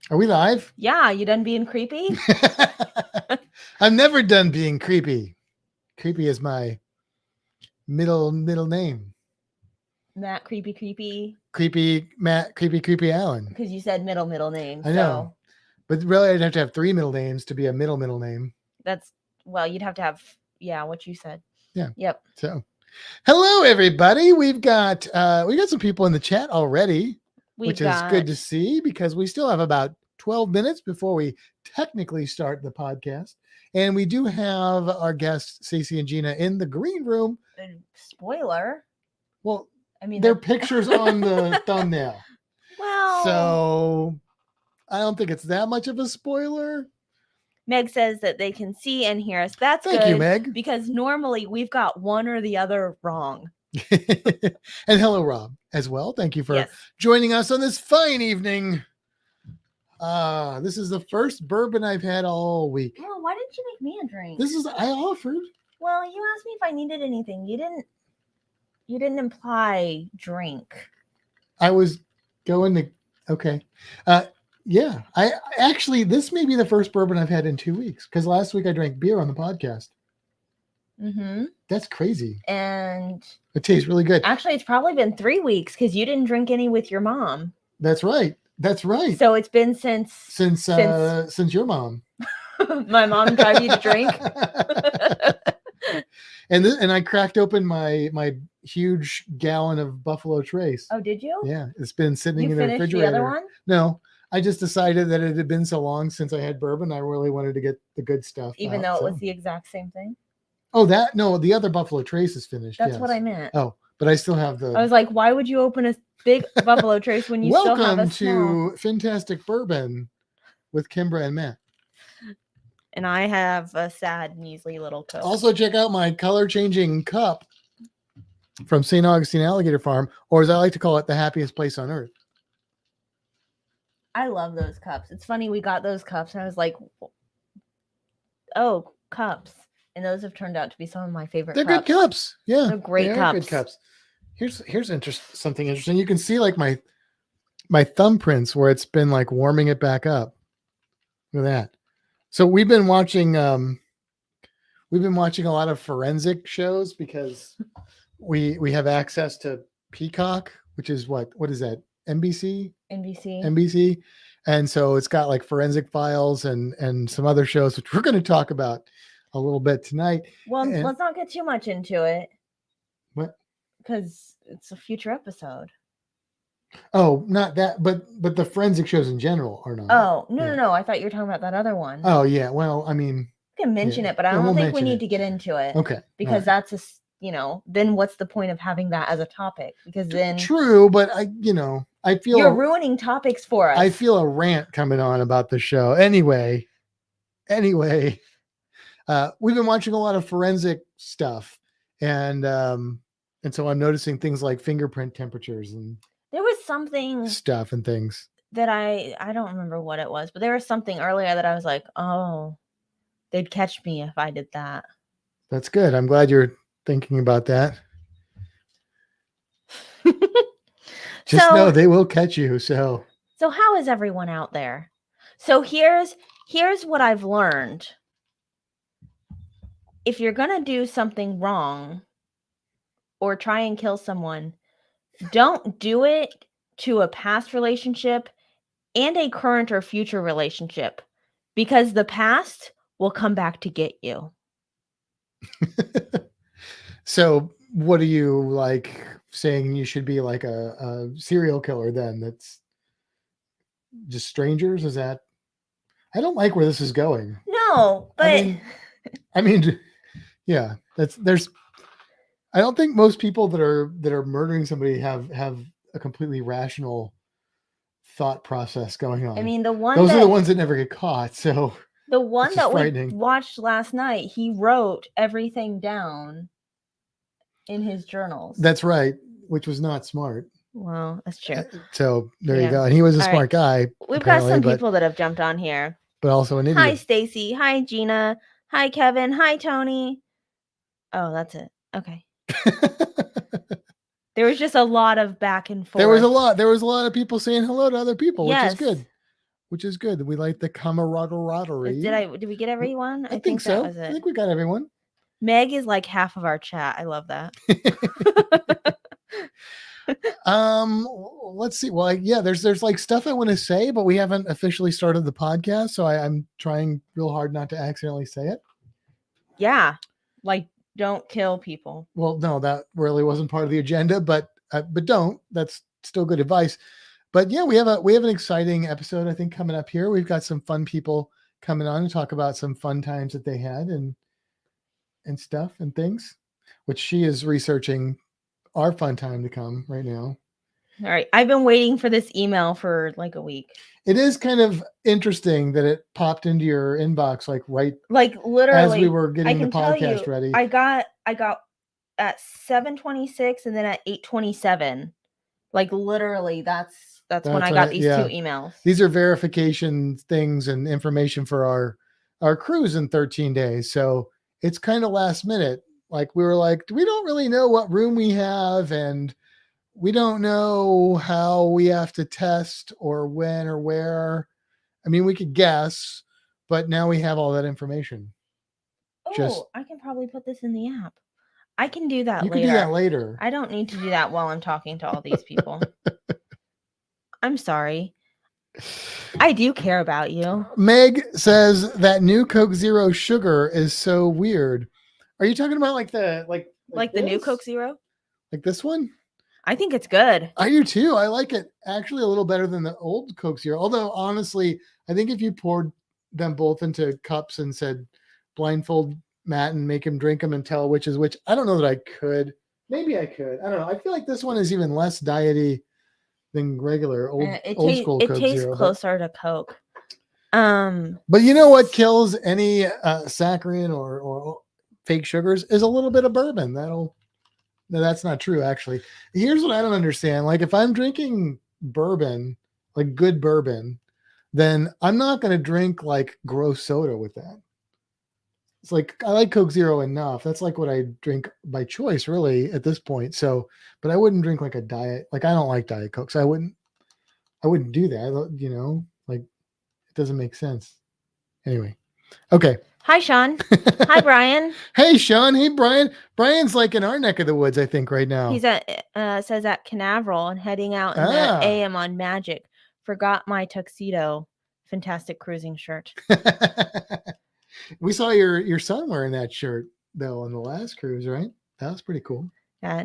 Are we live? Yeah, you done being creepy? I'm never done being creepy. Creepy is my middle name. Matt, creepy. Creepy Matt, creepy Alan. Because you said middle name. I know. But really, I'd have to have 3 middle names to be a middle name. You'd have to have, what you said. Yeah. Yep. So, hello everybody. We've got some people in the chat already, which is good to see because we still have about 12 minutes before we technically start the podcast. And we do have our guests, Stacey and Gina, in the green room. Spoiler. Well, I mean, their pictures on the thumbnail. Well, so I don't think it's that much of a spoiler. Meg says that they can see and hear us. That's good. Thank you, Meg. Because normally we've got one or the other wrong. And hello, Rob, as well. Thank you for joining us on this fine evening. This is the first bourbon I've had all week. Well, why didn't you make me a drink? I offered. Well, you asked me if I needed anything. You didn't imply drink. I was going to, okay. Yeah, I actually, this may be the first bourbon I've had in 2 weeks because last week I drank beer on the podcast. Mm-hmm. That's crazy. And it tastes really good. Actually, it's probably been 3 weeks because you didn't drink any with your mom. That's right. So it's been since your mom. My mom drive you to drink. And I cracked open my huge gallon of Buffalo Trace. Oh, did you? Yeah, it's been sitting in the refrigerator. The other one? No, I just decided that it had been so long since I had bourbon. I really wanted to get the good stuff. Even though it was the exact same thing. Oh, the other Buffalo Trace is finished. That's what I meant. Oh, but I still have the. I was like, why would you open a big Buffalo Trace when you still have a small? Welcome to Fintastic Bourbon with Kimbra and Matt. And I have a sad, measly little Coke. Also, check out my color-changing cup from St. Augustine Alligator Farm, or as I like to call it, the happiest place on earth. I love those cups. It's funny, we got those cups, and I was like, oh, cups. And those have turned out to be some of my favorite cups. They're good cups. Yeah. They're great cups. Good cups. Here's something interesting. You can see like my thumbprints where it's been like warming it back up. Look at that. So we've been watching a lot of forensic shows because we have access to Peacock, which is what is that? NBC. And so it's got like Forensic Files and some other shows which we're going to talk about a little bit tonight. Well, let's not get too much into it. What? Because it's a future episode. Oh, not that, but the forensic shows in general are not. Oh, no. I thought you were talking about that other one. Oh, yeah. Well, I mean, you can mention it, but I don't think we need to get into it. Okay. Because that's then what's the point of having that as a topic? Because then true, but I feel you're ruining topics for us. I feel a rant coming on about the show. Anyway, we've been watching a lot of forensic stuff, and so I'm noticing things like fingerprint temperatures and there was something stuff and things that I don't remember what it was, but there was something earlier that I was like, oh, they'd catch me if I did that. That's good. I'm glad you're thinking about that. Just know they will catch you. So how is everyone out there? So here's what I've learned. If you're going to do something wrong or try and kill someone, don't do it to a past relationship and a current or future relationship because the past will come back to get you. So what are you like saying you should be like a serial killer then? That's just strangers? Is that? I don't like where this is going. No, but I mean, yeah, I don't think most people that are murdering somebody have a completely rational thought process going on. I mean, those are the ones that never get caught. So the one that we watched last night, he wrote everything down in his journals. That's right, which was not smart. Well, that's true. So there you go. And he was a smart guy. We've got some people that have jumped on here. But also an idiot. Hi, Stacy. Hi, Gina. Hi, Kevin. Hi, Tony. Oh, that's it. Okay. There was just a lot of back and forth. There was a lot of people saying hello to other people, which is good. which is good. We like the camaraderie. Did we get everyone? I think so. That was it. I think we got everyone. Meg is like half of our chat. I love that. Let's see. Well, yeah, there's like stuff I want to say, but we haven't officially started the podcast, so I'm trying real hard not to accidentally say it. Yeah, like don't kill people. Well, no, that really wasn't part of the agenda, but don't. That's still good advice. But yeah, we have an exciting episode I think coming up here. We've got some fun people coming on to talk about some fun times that they had and stuff and things, which she is researching our fun time to come right now. All right. I've been waiting for this email for like a week. It is kind of interesting that it popped into your inbox like literally as we were getting the podcast ready. I got at 7:26 and then at 8:27. Like literally that's when I got these 2 emails. These are verification things and information for our cruise in 13 days. So it's kind of last minute. Like we were like, we don't really know what room we have and we don't know how we have to test or when or where. I mean, we could guess, but now we have all that information. I can probably put this in the app. I can do that later. You can do that later. I don't need to do that while I'm talking to all these people. I'm sorry. I do care about you. Meg says that new Coke Zero sugar is so weird. Are you talking about like the new Coke Zero? Like this one? I think it's good. I do too. I like it actually a little better than the old Coke Zero. Although honestly, I think if you poured them both into cups and said blindfold Matt and make him drink them and tell which is which, I don't know that I could. Maybe I could. I don't know. I feel like this one is even less diety than regular old school Coke Zero. It tastes closer to Coke. But you know what kills any saccharin or fake sugars is a little bit of bourbon. No, that's not true, actually. Here's what I don't understand. Like if I'm drinking bourbon, like good bourbon, then I'm not going to drink like gross soda with that. It's like, I like Coke Zero enough. That's like what I drink by choice, really, at this point. So, but I wouldn't drink like a diet. Like I don't like Diet Coke, so I wouldn't do that. You know, like it doesn't make sense. Anyway, okay. Hi, Sean. Hi, Brian. Hey, Sean. Hey, Brian. Brian's like in our neck of the woods, I think, right now. He's says at Canaveral and heading out in the AM on Magic. Forgot my tuxedo. Fintastic cruising shirt. We saw your son wearing that shirt though on the last cruise, right? That was pretty cool.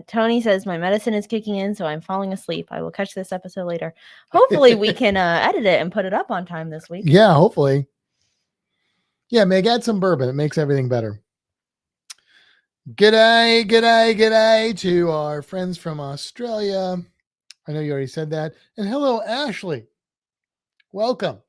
Tony says my medicine is kicking in, so I'm falling asleep. I will catch this episode later. Hopefully we can edit it and put it up on time this week. Yeah, hopefully. Yeah, Meg, add some bourbon. It makes everything better. G'day to our friends from Australia. I know you already said that. And hello, Ashley. Welcome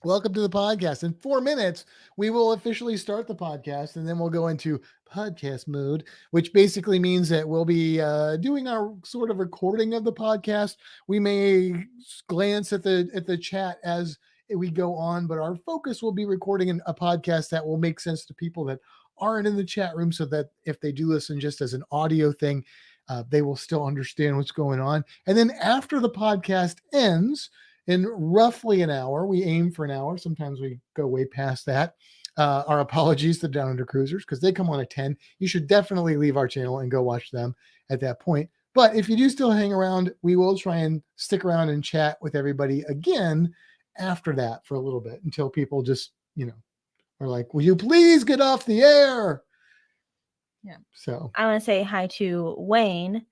to the podcast. In 4 minutes, we will officially start the podcast, and then we'll go into podcast mode, which basically means that we'll be doing our sort of recording of the podcast. We may glance at the chat as we go on, but our focus will be recording a podcast that will make sense to people that aren't in the chat room, so that if they do listen just as an audio thing, they will still understand what's going on. And then after the podcast ends, in roughly an hour, we aim for an hour. Sometimes we go way past that. Our apologies to Down Under Cruisers because they come on at 10. You should definitely leave our channel and go watch them at that point. But if you do still hang around, we will try and stick around and chat with everybody again after that for a little bit until people just, are like, will you please get off the air? Yeah. So I want to say hi to Wayne,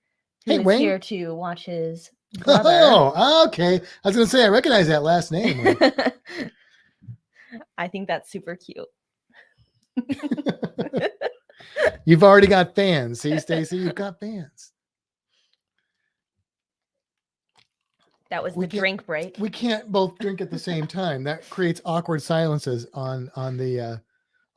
who is Wayne. Here to watch his brother. Oh, okay. I was going to say, I recognize that last name. I think that's super cute. You've already got fans. See, Stacy, you've got fans. That was the drink break. We can't both drink at the same time. That creates awkward silences on the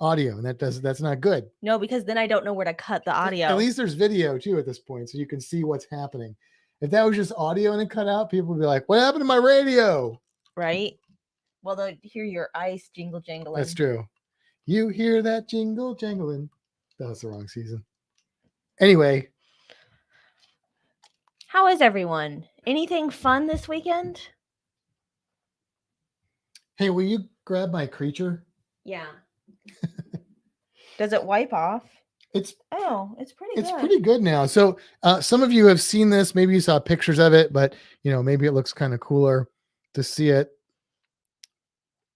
audio, and that's not good. No, because then I don't know where to cut the audio. At least there's video too at this point, so you can see what's happening. If that was just audio and it cut out, people would be like, what happened to my radio? Right? Well, they'll hear your ice jingle jangling. That's true. You hear that jingle jangling. That was the wrong season. Anyway. How is everyone? Anything fun this weekend? Hey, will you grab my creature? Yeah. Does it wipe off? It's pretty good. It's pretty good now. So some of you have seen this. Maybe you saw pictures of it, but maybe it looks kind of cooler to see it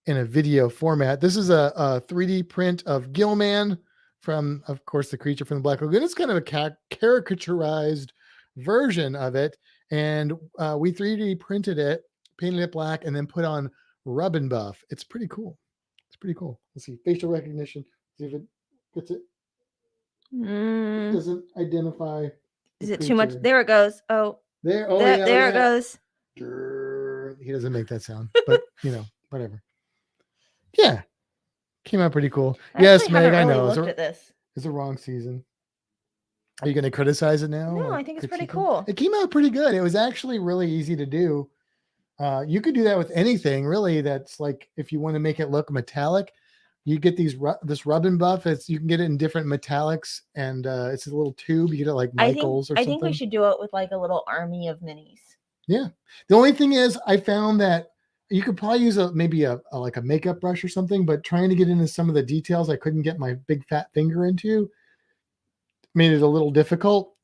in a video format. This is a 3D print of Gilman from, of course, the creature from the Black Lagoon. It's kind of a caricaturized version of it. And we 3D printed it, painted it black, and then put on rub and buff. It's pretty cool. Let's see. Facial recognition. See if it gets it. Doesn't identify. Is it too much? There it goes. Oh, there. Oh, there it goes. He doesn't make that sound, but whatever. Yeah, came out pretty cool. Yes, Meg, I know. It's the wrong season. Are you going to criticize it now? No, I think it's pretty cool. It came out pretty good. It was actually really easy to do. You could do that with anything, really. That's like if you want to make it look metallic. You get this rub and buff. You can get it in different metallics, and it's a little tube. You get it like Michaels or something. I think we should do it with like a little army of minis. Yeah. The only thing is, I found that you could probably use maybe a makeup brush or something, but trying to get into some of the details I couldn't get my big fat finger into made it a little difficult.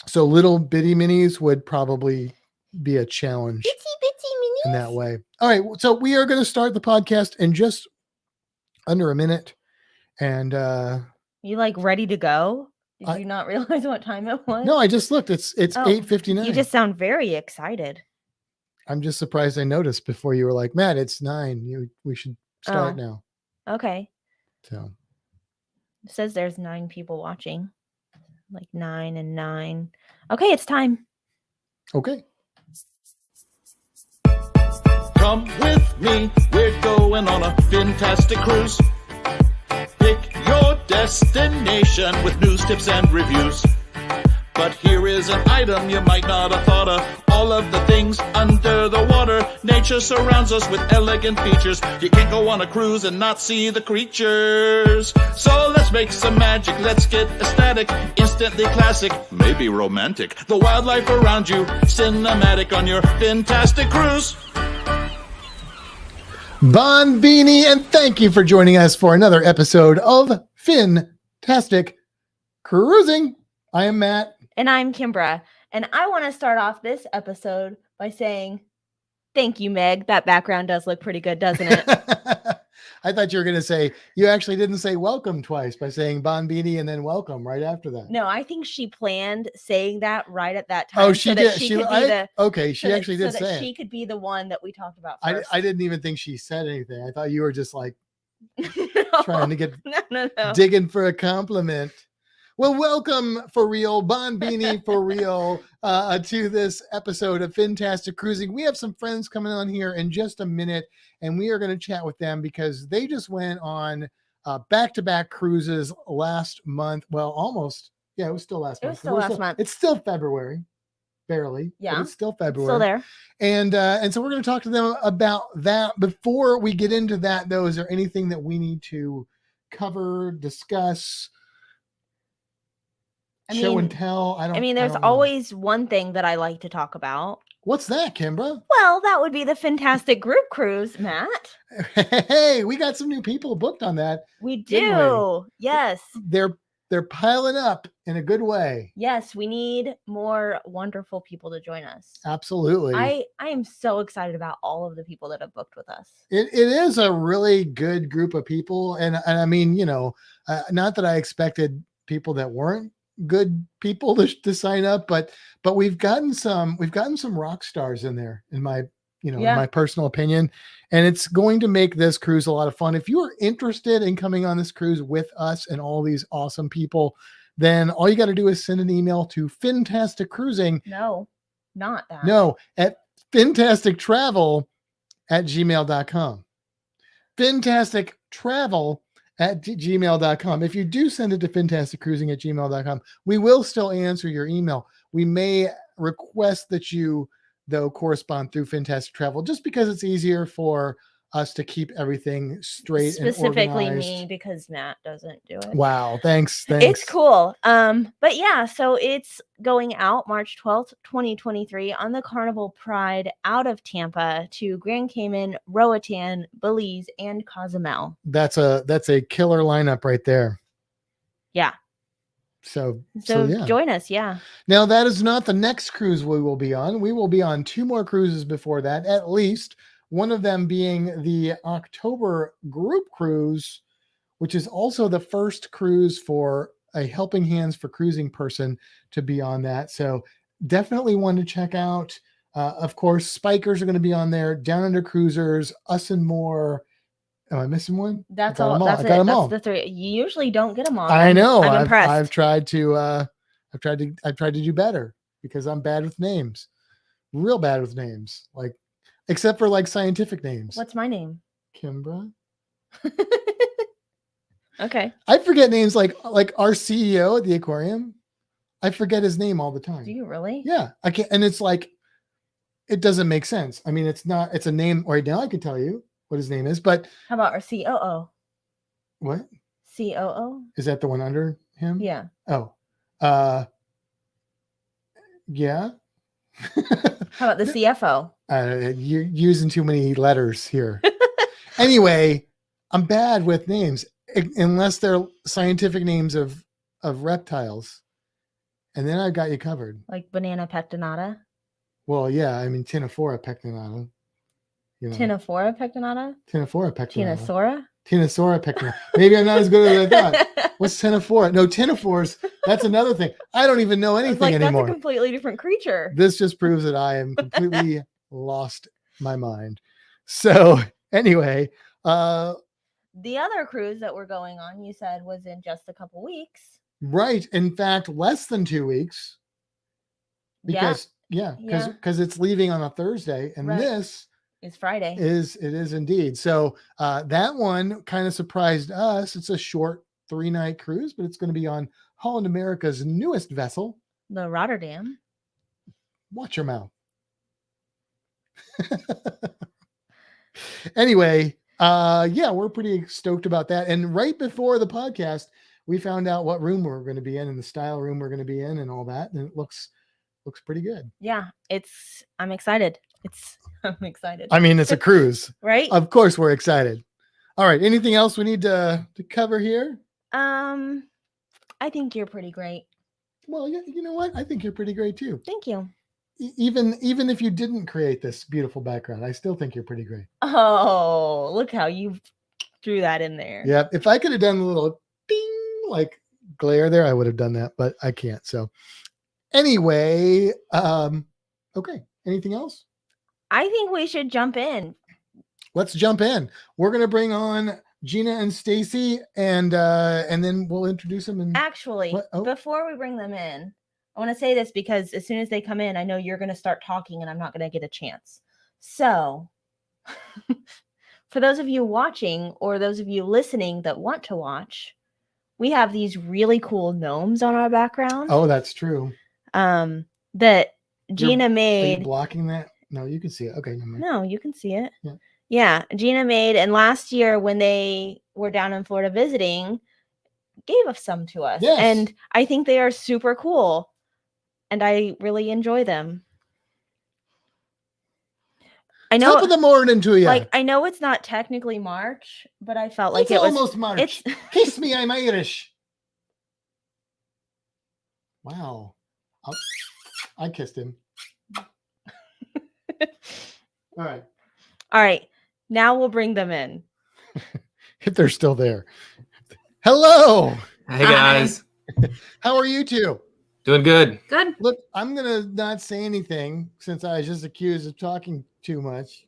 So little bitty minis would probably be a challenge. Bitty minis in that way. All right. So we are going to start the podcast in just under a minute. And you like ready to go? Did you not realize what time it was? No, I just looked. It's 8:59. You just sound very excited. I'm just surprised I noticed before you were like, Matt, it's 9. We should start now. Okay. So it says there's 9 people watching. Like 9 and 9. Okay, it's time. Okay. Come with me, we're going on a fantastic cruise. Pick your destination with news, tips, and reviews. But here is an item you might not have thought of. All of the things under the water. Nature surrounds us with elegant features. You can't go on a cruise and not see the creatures. So let's make some magic, let's get ecstatic. Instantly classic, maybe romantic. The wildlife around you, cinematic on your fantastic cruise. Bon Beanie, and thank you for joining us for another episode of Fintastic Cruising. I am Matt. And I'm Kimbra. And I want to start off this episode by saying, thank you, Meg. That background does look pretty good, doesn't it? I thought you were going to say, you actually didn't say welcome twice by saying Bon Beanie and then welcome right after that. No, I think she planned saying that right at that time. Oh, she did. She actually did say it. She could be the one that we talked about first. I didn't even think she said anything. I thought you were just like trying to get digging for a compliment. Well, welcome for real, Bon Beanie for real, to this episode of Fintastic Cruising. We have some friends coming on here in just a minute, and we are going to chat with them because they just went on back-to-back cruises last month. Well, almost. Yeah, it was still last month. It's still February, barely. Yeah, it's still February. Still there. And so we're going to talk to them about that. Before we get into that, though, is there anything that we need to cover, discuss? Show and tell. There's always one thing that I like to talk about. What's that, Kimbra? Well, that would be the Fintastic group cruise, Matt. Hey, we got some new people booked on that. We do. Yes. They're piling up in a good way. Yes, we need more wonderful people to join us. Absolutely. I am so excited about all of the people that have booked with us. It is a really good group of people. And I mean, not that I expected people that weren't good people to sign up, but we've gotten some rock stars in there, in my in my personal opinion, and it's going to make this cruise a lot of fun. If you are interested in coming on this cruise with us and all these awesome people, then all you got to do is send an email to Fintastic Cruising. No, not that. No, at fintastictravel@gmail.com. Fintastic Travel at gmail.com. If you do send it to fintasticcruising@gmail.com, we will still answer your email. We may request that you, though, correspond through Fintastic Travel, just because it's easier for us to keep everything straight and specifically organized. me, because Matt doesn't do it. Wow, thanks. It's cool. But yeah, so it's going out March 12th, 2023 on the Carnival Pride out of Tampa to Grand Cayman, Roatan, Belize, and Cozumel. That's a killer lineup right there. Yeah. So yeah. Join us. Yeah. Now, that is not the next cruise we will be on. We will be on 2 more cruises before that, at least. One of them being the October group cruise, which is also the first cruise for a Helping Hands for Cruising person to be on that. So definitely one to check out. Of course, Spikers are going to be on there, Down Under Cruisers, Us and More. Am I missing one? That's all. That's it. That's the 3. You usually don't get them all. I know. I'm impressed. I've tried to do better because I'm bad with names, real bad with names, like except for like scientific names. What's my name? Kimbra. Okay. I forget names like our CEO at the aquarium. I forget his name all the time. Do you really? Yeah, I can't. And it's like, it doesn't make sense. I mean, it's a name right now. I could tell you what his name is, but how about our COO? What? COO? Is that the one under him? Yeah. Oh, yeah. How about the CFO? You're using too many letters here. Anyway, I'm bad with names unless they're scientific names of reptiles, and then I've got you covered. Like banana pectinata. Well, yeah. I mean, Ctenophora pectinata. Ctenophora pectinata. Ctenophora pectinata. Ctenosaura. Ctenosaura pectinata. Maybe I'm not as good as I thought. What's Ctenophora? No, ctenophores. That's another thing. I don't even know anything anymore. That's a completely different creature. This just proves that I am completely lost my mind. So anyway, the other cruise that we're going on, you said, was in just a couple weeks. Right. In fact, less than 2 weeks. Because because it's leaving on a Thursday, and this is Friday. It is indeed. So that one kind of surprised us. It's a short 3-night cruise, but it's going to be on Holland America's newest vessel, the Rotterdam. Watch your mouth. Anyway, we're pretty stoked about that. And right before the podcast, we found out what room we're going to be in and the style room we're going to be in and all that. And it looks pretty good. Yeah, I'm excited. I'm excited. I mean, it's a cruise, right? Of course we're excited. All right. Anything else we need to cover here? I think you're pretty great. Well, yeah, you know what? I think you're pretty great too. Thank you. Even if you didn't create this beautiful background, I still think you're pretty great. Oh, look how you threw that in there. Yeah. If I could have done a little ding like glare there, I would have done that, but I can't. So anyway, okay. Anything else? I think we should jump in. Let's jump in. We're going to bring on Gina and Stacy, and then we'll introduce them. And actually, before we bring them in, I want to say this because as soon as they come in, I know you're going to start talking and I'm not going to get a chance. So for those of you watching or those of you listening that want to watch, we have these really cool gnomes on our background. Oh, that's true. That Gina made. Are you blocking that? No, you can see it. Okay. No, you can see it. Yeah. Yeah. Gina made, and last year when they were down in Florida visiting, gave us some to us. Yes. And I think they are super cool. And I really enjoy them. I know. Top of the morning to you. Like, I know it's not technically March, but I felt like it was almost March. Kiss me, I'm Irish. Wow. I kissed him. All right. Now we'll bring them in. If they're still there. Hello. Hey guys. How are you two? Doing good. Good. Look, I'm going to not say anything since I was just accused of talking too much.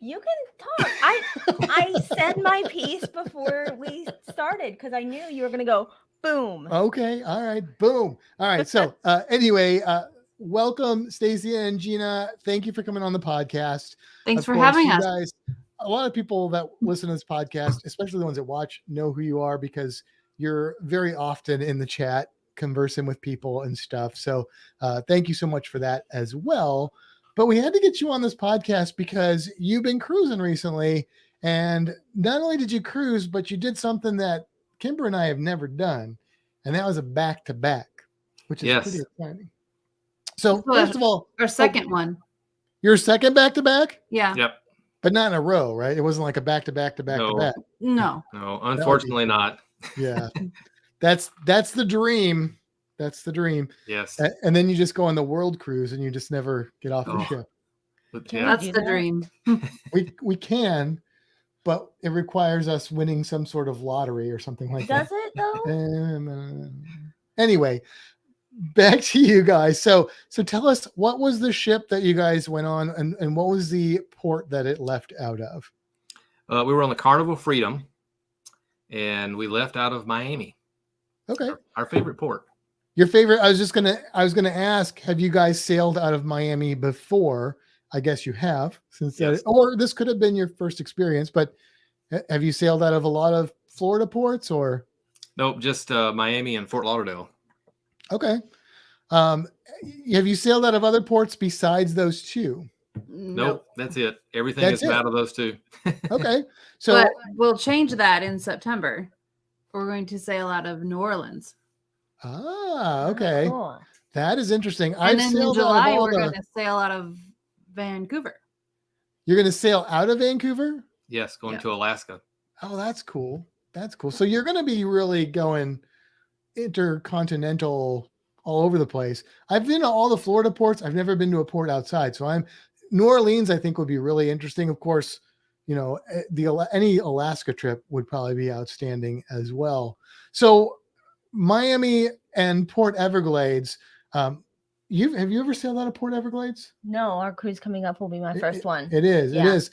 You can talk. I said my piece before we started because I knew you were going to go boom. Okay. All right. Boom. All right. So anyway, welcome, Stacy and Gina. Thank you for coming on the podcast. Thanks for having us. Guys, a lot of people that listen to this podcast, especially the ones that watch, know who you are because you're very often in the chat conversing with people and stuff. So thank you so much for that as well. but we had to get you on this podcast because you've been cruising recently. And not only did you cruise, but you did something that Kimbra and I have never done. And that was a back-to-back, which is pretty exciting. So first of all, our second one. Your second back-to-back? Yeah. Yep. But not in a row, right? It wasn't like a back-to-back to back-to-back. No, unfortunately not. Yeah. That's the dream. That's the dream. Yes. And then you just go on the world cruise and you just never get off the ship. That's the dream. We can, but it requires us winning some sort of lottery or something like that. Does it though? Anyway, back to you guys. So tell us, what was the ship that you guys went on, and what was the port that it left out of? We were on the Carnival Freedom, and we left out of Miami. Okay. Our favorite port. Your favorite? I was gonna ask, have you guys sailed out of Miami before? I guess you have, since Yes. or this could have been your first experience, but have you sailed out of a lot of Florida ports or? Nope, just Miami and Fort Lauderdale. Okay. Have you sailed out of other ports besides those two? Nope, that's it. Everything That's is it. out of those two. Okay. So but we'll change that in September. We're going to sail out of New Orleans. Okay. Cool. That is interesting. And then in sailed out of July, all we're going to sail out of Vancouver. You're going to sail out of Vancouver? Yes, going to Alaska. Oh, that's cool. That's cool. So you're going to be really going intercontinental all over the place. I've been to all the Florida ports. I've never been to a port outside. So New Orleans, I think, would be really interesting. Of course, any Alaska trip would probably be outstanding as well. So Miami and Port Everglades, have you ever sailed out of Port Everglades? No, our cruise coming up will be my first one. It is. Yeah. It is.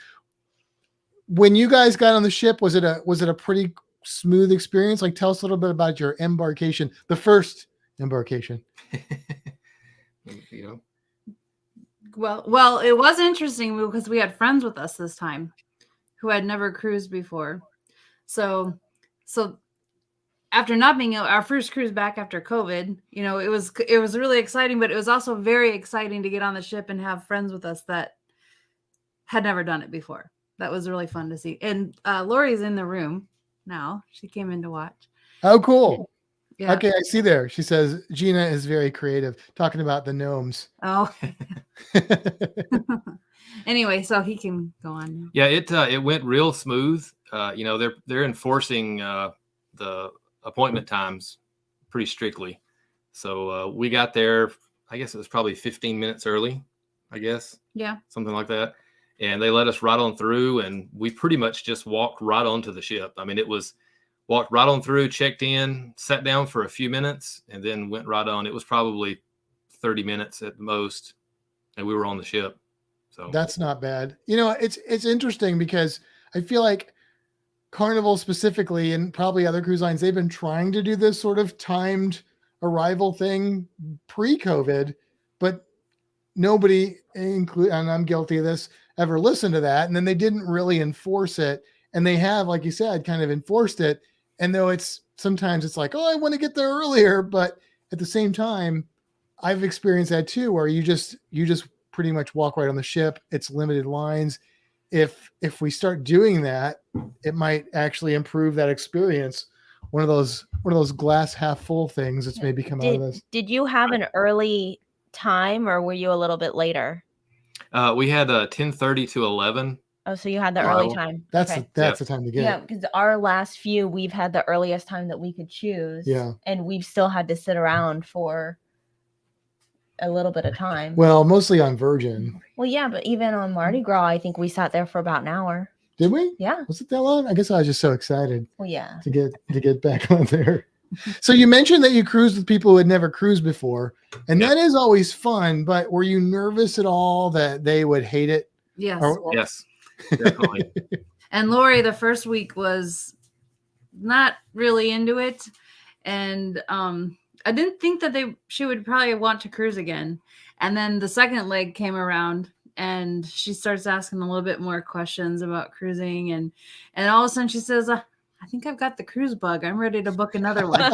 When you guys got on the ship, was it a pretty smooth experience? Like, tell us a little bit about your embarkation, the first embarkation. Well, it was interesting because we had friends with us this time who had never cruised before. So after not being our first cruise back after COVID, it was really exciting, but it was also very exciting to get on the ship and have friends with us that had never done it before. That was really fun to see. And Lori's in the room now. She came in to watch. Oh, cool. Yeah. Okay, I see there. She says Gina is very creative, talking about the gnomes. Oh. Anyway, so he can go on now. Yeah, it went real smooth. They're enforcing the appointment times pretty strictly. So we got there, I guess it was probably 15 minutes early, I guess. Yeah. Something like that. And they let us right on through, and we pretty much just walked right onto the ship. I mean, walked right on through, checked in, sat down for a few minutes, and then went right on. It was probably 30 minutes at the most, and we were on the ship. So that's not bad. It's interesting because I feel like Carnival specifically, and probably other cruise lines, they've been trying to do this sort of timed arrival thing pre-COVID, but nobody, and I'm guilty of this, ever listened to that. And then they didn't really enforce it. And they have, like you said, kind of enforced it. And though sometimes it's like, oh, I want to get there earlier. But at the same time, I've experienced that too, where you just pretty much walk right on the ship. It's limited lines. If we start doing that, it might actually improve that experience. One of those glass half full things that's maybe come out of this. Did you have an early time, or were you a little bit later? We had 10:30 to 11. Oh, so you had the early time. That's okay. the time to get. Yeah, because our last few, we've had the earliest time that we could choose. Yeah. And we've still had to sit around for a little bit of time. Well, mostly on Virgin. Well, yeah, but even on Mardi Gras, I think we sat there for about an hour. Did we? Yeah. Was it that long? I guess I was just so excited. Well, yeah. To get back on there. So you mentioned that you cruised with people who had never cruised before, and that is always fun. But were you nervous at all that they would hate it? Yes. Yes, definitely. And Lori, the first week was not really into it, and I didn't think that she would probably want to cruise again. And then the second leg came around, and she starts asking a little bit more questions about cruising, and all of a sudden she says, I think I've got the cruise bug. I'm ready to book another one.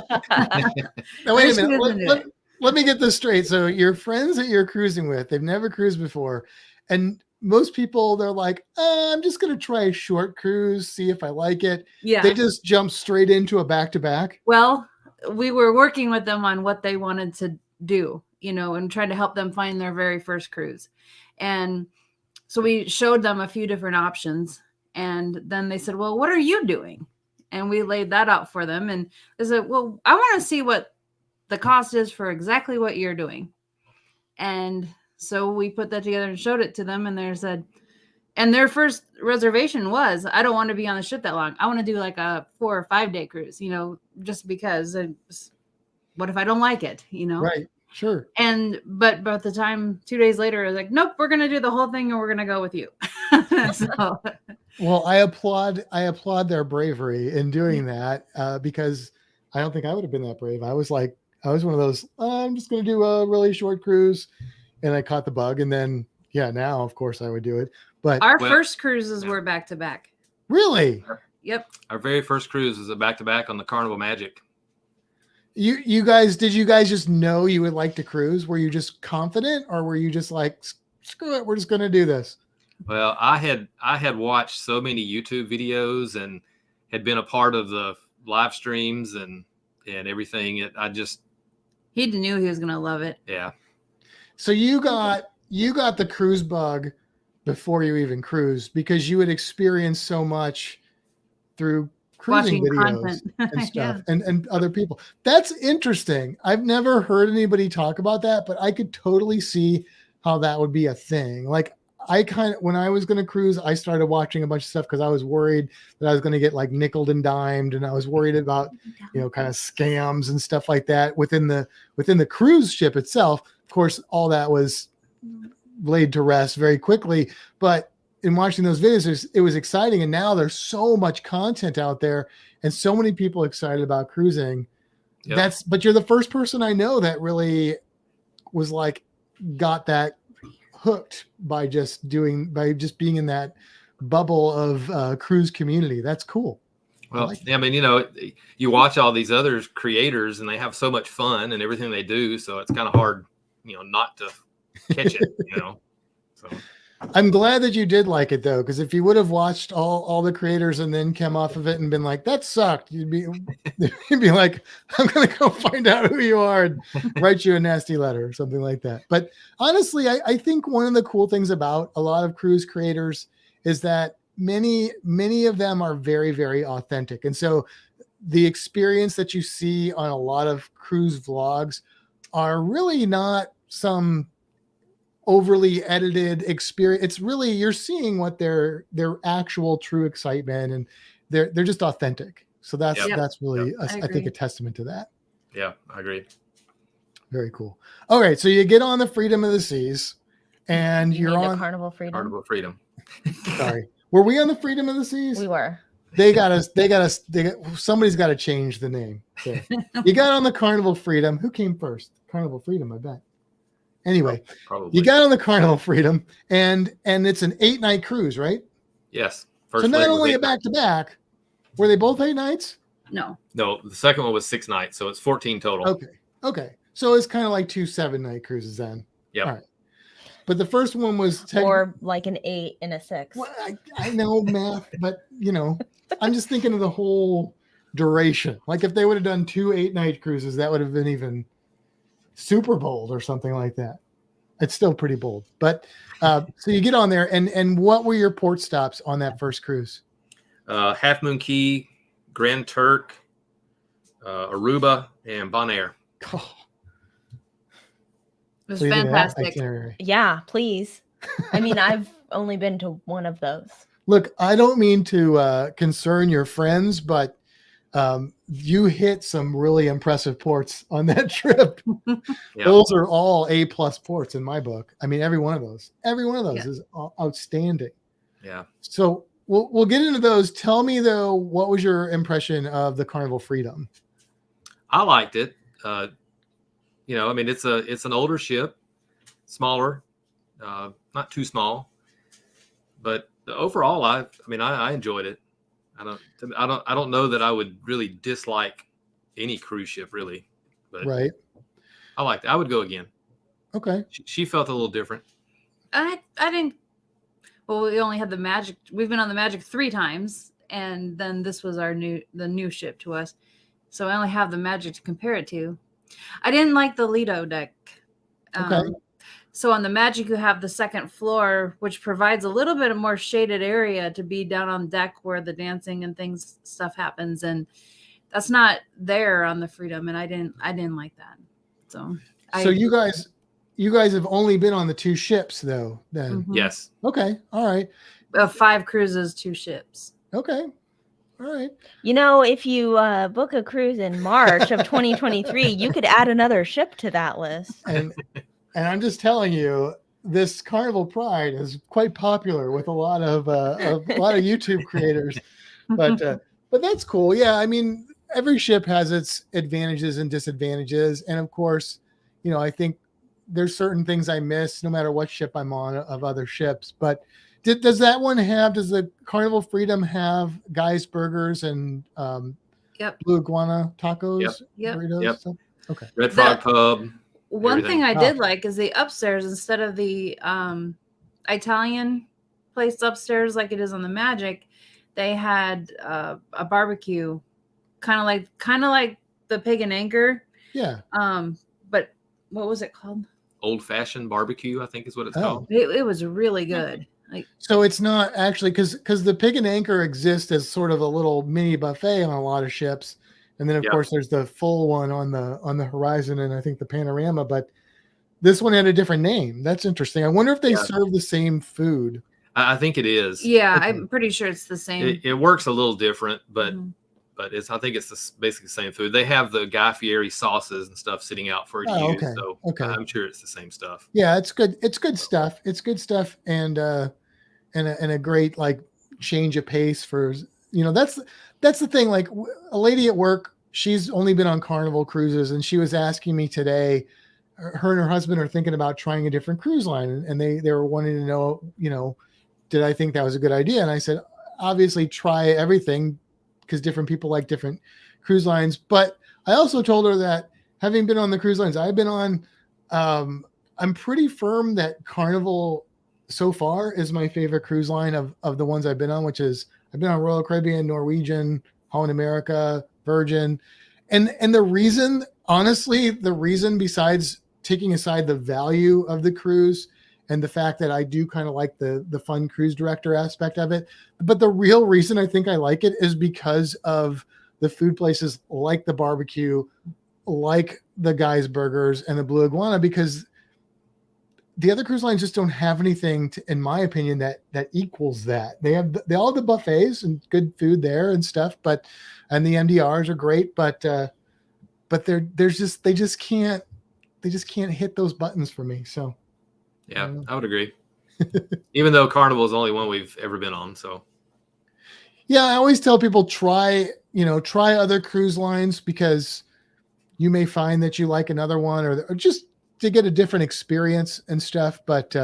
Now, wait a minute. let me get this straight. So your friends that you're cruising with, they've never cruised before. And most people, they're like, I'm just going to try a short cruise, see if I like it. Yeah. They just jump straight into a back-to-back. Well, we were working with them on what they wanted to do, and trying to help them find their very first cruise. And so we showed them a few different options. And then they said, well, what are you doing? And we laid that out for them. And they said, well, I want to see what the cost is for exactly what you're doing. And so we put that together and showed it to them. And they said, and their first reservation was, I don't want to be on the ship that long. I want to do like a 4 or 5 day cruise, just because what if I don't like it, Right. Sure. But by the time 2 days later, I was like, nope, we're going to do the whole thing and we're going to go with you. So. Well, I applaud their bravery in doing that because I don't think I would have been that brave. I was one of those, I'm just going to do a really short cruise, and I caught the bug. And then, now of course I would do it. But our first cruises were back to back. Really? Yep. Our very first cruise was a back to back on the Carnival Magic. Did you guys just know you would like to cruise? Were you just confident, or were you just like, screw it, we're just going to do this? Well, I had watched so many YouTube videos and had been a part of the live streams and everything. He knew he was going to love it. Yeah. So you got the cruise bug before you even cruised, because you had experienced so much through cruising videos and stuff and other people. That's interesting. I've never heard anybody talk about that, but I could totally see how that would be a thing. Like, when I was going to cruise, I started watching a bunch of stuff because I was worried that I was going to get like nickeled and dimed, and I was worried about, kind of scams and stuff like that within the cruise ship itself. Of course, all that was laid to rest very quickly, but in watching those videos, it was exciting. And now there's so much content out there and so many people excited about cruising. Yep. But you're the first person I know that really was like, got that hooked by just being in that bubble of cruise community. That's cool. Well, I mean, you watch all these other creators and they have so much fun and everything they do. So it's kind of hard, not to catch it, So I'm glad that you did like it though, because if you would have watched all the creators and then come off of it and been like, that sucked, you'd be like, I'm gonna go find out who you are and write you a nasty letter or something like that. But honestly, I think one of the cool things about a lot of cruise creators is that many of them are very, very authentic. And so the experience that you see on a lot of cruise vlogs are really not some overly edited experience. It's really, you're seeing what their actual true excitement, and they're just authentic. So that's really I think a testament to that. Yeah, I agree. Very cool. All right, so you get on the Freedom of the Seas, and you're on Carnival Freedom. Carnival Freedom. Sorry, were we on the Freedom of the Seas? We were. They got us. Somebody's got to change the name. So you got on the Carnival Freedom. Who came first? Carnival Freedom, I bet. Anyway, probably. You got on the Carnival Freedom, and it's an 8-night cruise, right? Yes. So not only a back-to-back, were they both 8 nights? No, the second one was 6 nights, so it's 14 total. Okay. So it's kind of like 2 7-night cruises then. Yeah. All right. But the first one was or like an 8 and a 6. Well, I know math, but I'm just thinking of the whole duration. Like if they would have done 2 8-night cruises, that would have been even super bold or something like that. It's still pretty bold. But so you get on there, and what were your port stops on that first cruise? Half Moon Cay, Grand Turk, Aruba, and Bonaire. Oh. It was fantastic. Yeah, please. I mean, I've only been to one of those. Look, I don't mean to concern your friends, but you hit some really impressive ports on that trip. Yeah. Those are all A+ ports in my book. I mean, every one of those is outstanding. Yeah. So we'll get into those. Tell me though, what was your impression of the Carnival Freedom? I liked it. I mean, it's an older ship, smaller, not too small, but overall, I enjoyed it. I don't know that I would really dislike any cruise ship really, but right. I liked it. I would go again. Okay. She felt a little different. I didn't. Well, we only had the Magic. We've been on the Magic 3 times, and then this was the new ship to us. So I only have the Magic to compare it to. I didn't like the Lido deck. Okay. So on the Magic, you have the second floor, which provides a little bit of more shaded area to be down on deck where the dancing and stuff happens, and that's not there on the Freedom, and I didn't like that. So you guys have only been on the 2 ships though. Then Yes. Okay. All right. 5 cruises, 2 ships. Okay. All right. If you book a cruise in March of 2023, you could add another ship to that list. And I'm just telling you, this Carnival Pride is quite popular with a lot of YouTube creators, but that's cool. Yeah, I mean, every ship has its advantages and disadvantages, and of course, I think there's certain things I miss no matter what ship I'm on of other ships. But does the Carnival Freedom have Guy's Burgers and Blue Iguana tacos? Yep. Burritos? Yep. Stuff? Okay. Red Frog Pub. One thing I did like is the upstairs, instead of the Italian place upstairs like it is on the Magic, they had a barbecue, kind of like the Pig and Anchor. Yeah. But what was it called? Old Fashioned Barbecue, I think is what it's called. It was really good. So it's not actually because the Pig and Anchor exists as sort of a little mini buffet on a lot of ships. And then, of course, there's the full one on the Horizon and I think the Panorama. But this one had a different name. That's interesting. I wonder if they serve the same food. I think it is. Yeah, okay. I'm pretty sure it's the same. It works a little different, but I think it's basically the same food. They have the Guy Fieri sauces and stuff sitting out for you to use. So I'm sure it's the same stuff. Yeah, it's good. It's good stuff. It's good stuff, and a great change of pace for that's the thing. Like a lady at work, she's only been on Carnival cruises, and she was asking me today. Her and her husband are thinking about trying a different cruise line, and they were wanting to know, did I think that was a good idea? And I said, obviously, try everything because different people like different cruise lines. But I also told her that having been on the cruise lines I've been on, I'm pretty firm that Carnival so far is my favorite cruise line of the ones I've been on, which is I've been on Royal Caribbean, Norwegian, Holland America, Virgin. And the reason, honestly, besides taking aside the value of the cruise and the fact that I do kind of like the fun cruise director aspect of it, but the real reason I think I like it is because of the food places like the barbecue, like the Guy's Burgers and the Blue Iguana, because the other cruise lines just don't have anything in my opinion, that equals that. They all have the buffets and good food there and stuff, and the MDRs are great, but they just can't hit those buttons for me. So yeah, I would agree. Even though Carnival is the only one we've ever been on. So yeah, I always tell people try other cruise lines because you may find that you like another one or just to get a different experience and stuff. But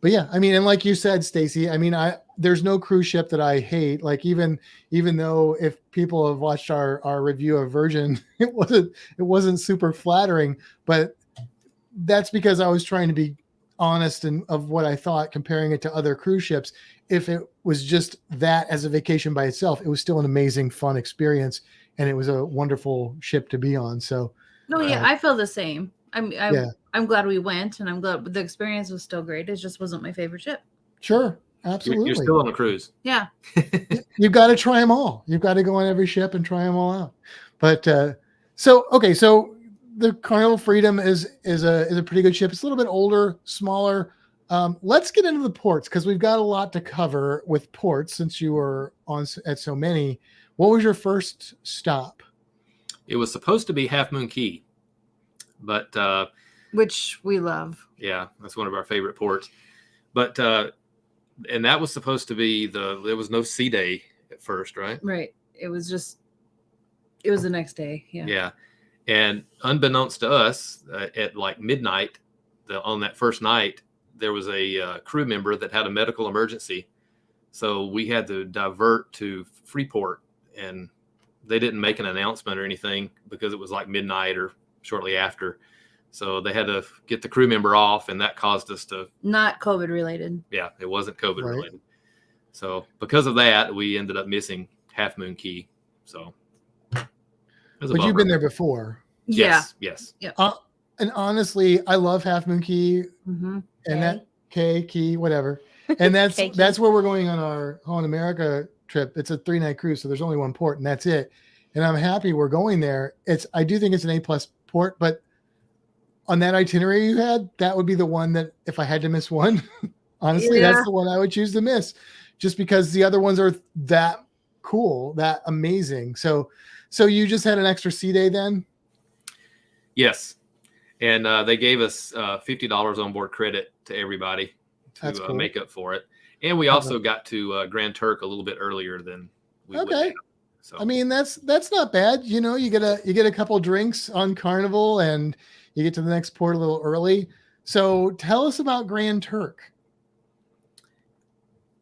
yeah, I mean, and like you said, Stacy, I mean, there's no cruise ship that I hate. Like even though if people have watched our review of Virgin, it wasn't super flattering, but that's because I was trying to be honest and of what I thought, comparing it to other cruise ships. If it was just that as a vacation by itself, it was still an amazing, fun experience, and it was a wonderful ship to be on. So, no, yeah, I feel the same. I'm glad we went, and I'm glad the experience was still great. It just wasn't my favorite ship. Sure, absolutely. You're still on a cruise. Yeah, you've got to try them all. You've got to go on every ship and try them all out. But so the Carnival Freedom is a pretty good ship. It's a little bit older, smaller. Let's get into the ports because we've got a lot to cover with ports since you were on at so many. What was your first stop? It was supposed to be Half Moon Cay, but which we love. Yeah, that's one of our favorite ports. But and that was supposed to be there was no sea day at first, right? Right. It was the next day. Yeah. Yeah. And unbeknownst to us, at like midnight, on that first night, there was a crew member that had a medical emergency. So we had to divert to Freeport, and they didn't make an announcement or anything because it was like midnight or shortly after. So they had to get the crew member off, and that caused us to. Not COVID related. Yeah, it wasn't COVID Right. related. So because of that, we ended up missing Half Moon Key. So. It was a But you've bummer. been there before. Yes. And honestly, I love Half Moon Key Mm-hmm. and that Key, whatever. And that's where we're going on our Holland America trip. It's a 3-night cruise, so there's only one port, and that's it. And I'm happy we're going there. I do think it's an A+ port, but on that itinerary you had, that would be the one that if I had to miss one, honestly, that's the one I would choose to miss, just because the other ones are that cool, that amazing. So you just had an extra sea day then? Yes. And they gave us $50 on board credit to everybody to cool. make up for it. And we also got to Grand Turk a little bit earlier than we would have. So I mean, that's not bad. You know, you get a couple drinks on Carnival and you get to the next port a little early. So tell us about Grand Turk.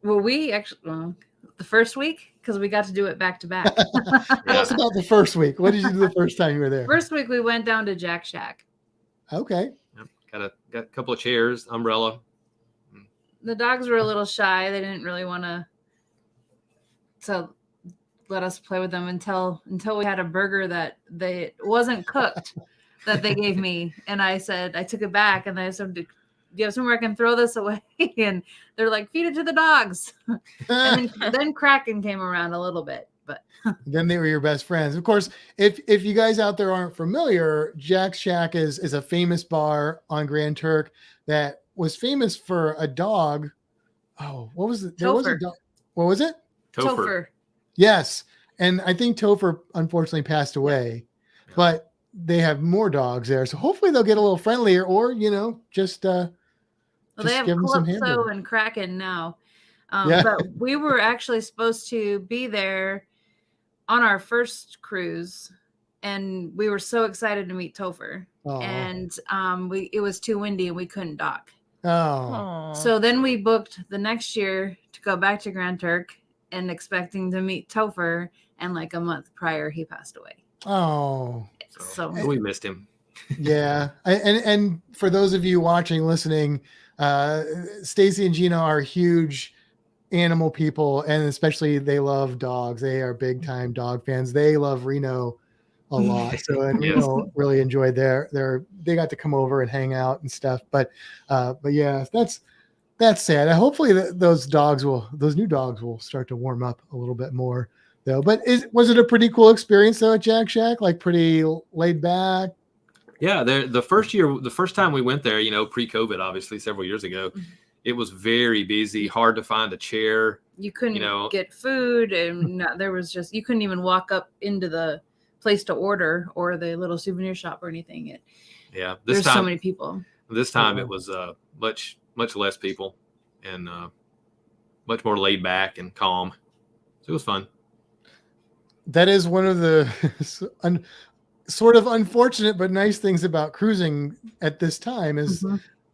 Well, we actually the first week, because we got to do it back to back. Tell us about the first week. What did you do the first time you were there? First week we went down to Jack Shack. Okay. Yep. Got a couple of chairs, umbrella. The dogs were a little shy. They didn't really want to let us play with them until we had a burger that wasn't cooked that they gave me. And I said, I took it back and I said, do you have somewhere I can throw this away? And they're like, feed it to the dogs. And then Kraken came around a little bit, but then they were your best friends. Of course, if you guys out there aren't familiar, Jack Shack is a famous bar on Grand Turk that was famous for a dog. Oh, what was it? There was a dog. What was it? Topher. Yes. And I think Topher unfortunately passed away, but they have more dogs there. So hopefully they'll get a little friendlier, or, just they have give them some Calypso hamburger. and Kraken now. But we were actually supposed to be there on our first cruise, and we were so excited to meet Topher. Aww. And it was too windy and we couldn't dock. Oh. So then we booked the next year to go back to Grand Turk and expecting to meet Topher, and like a month prior he passed away. Oh. So we missed him. Yeah. And for those of you watching, listening, Stacy and Gina are huge animal people, and especially they love dogs. They are big time dog fans. They love Reno a lot. So, and Reno really enjoyed they got to come over and hang out and stuff. But yeah, that's sad. Hopefully those new dogs will start to warm up a little bit more though. But was it a pretty cool experience though at Jack Shack? Like pretty laid back? Yeah, the first time we went there, pre-COVID, obviously several years ago, it was very busy, hard to find a chair. You couldn't get food, and there was you couldn't even walk up into the place to order or the little souvenir shop or anything. There's so many people. This time it was much less people and much more laid back and calm. So it was fun. That is one of the sort of unfortunate but nice things about cruising at this time is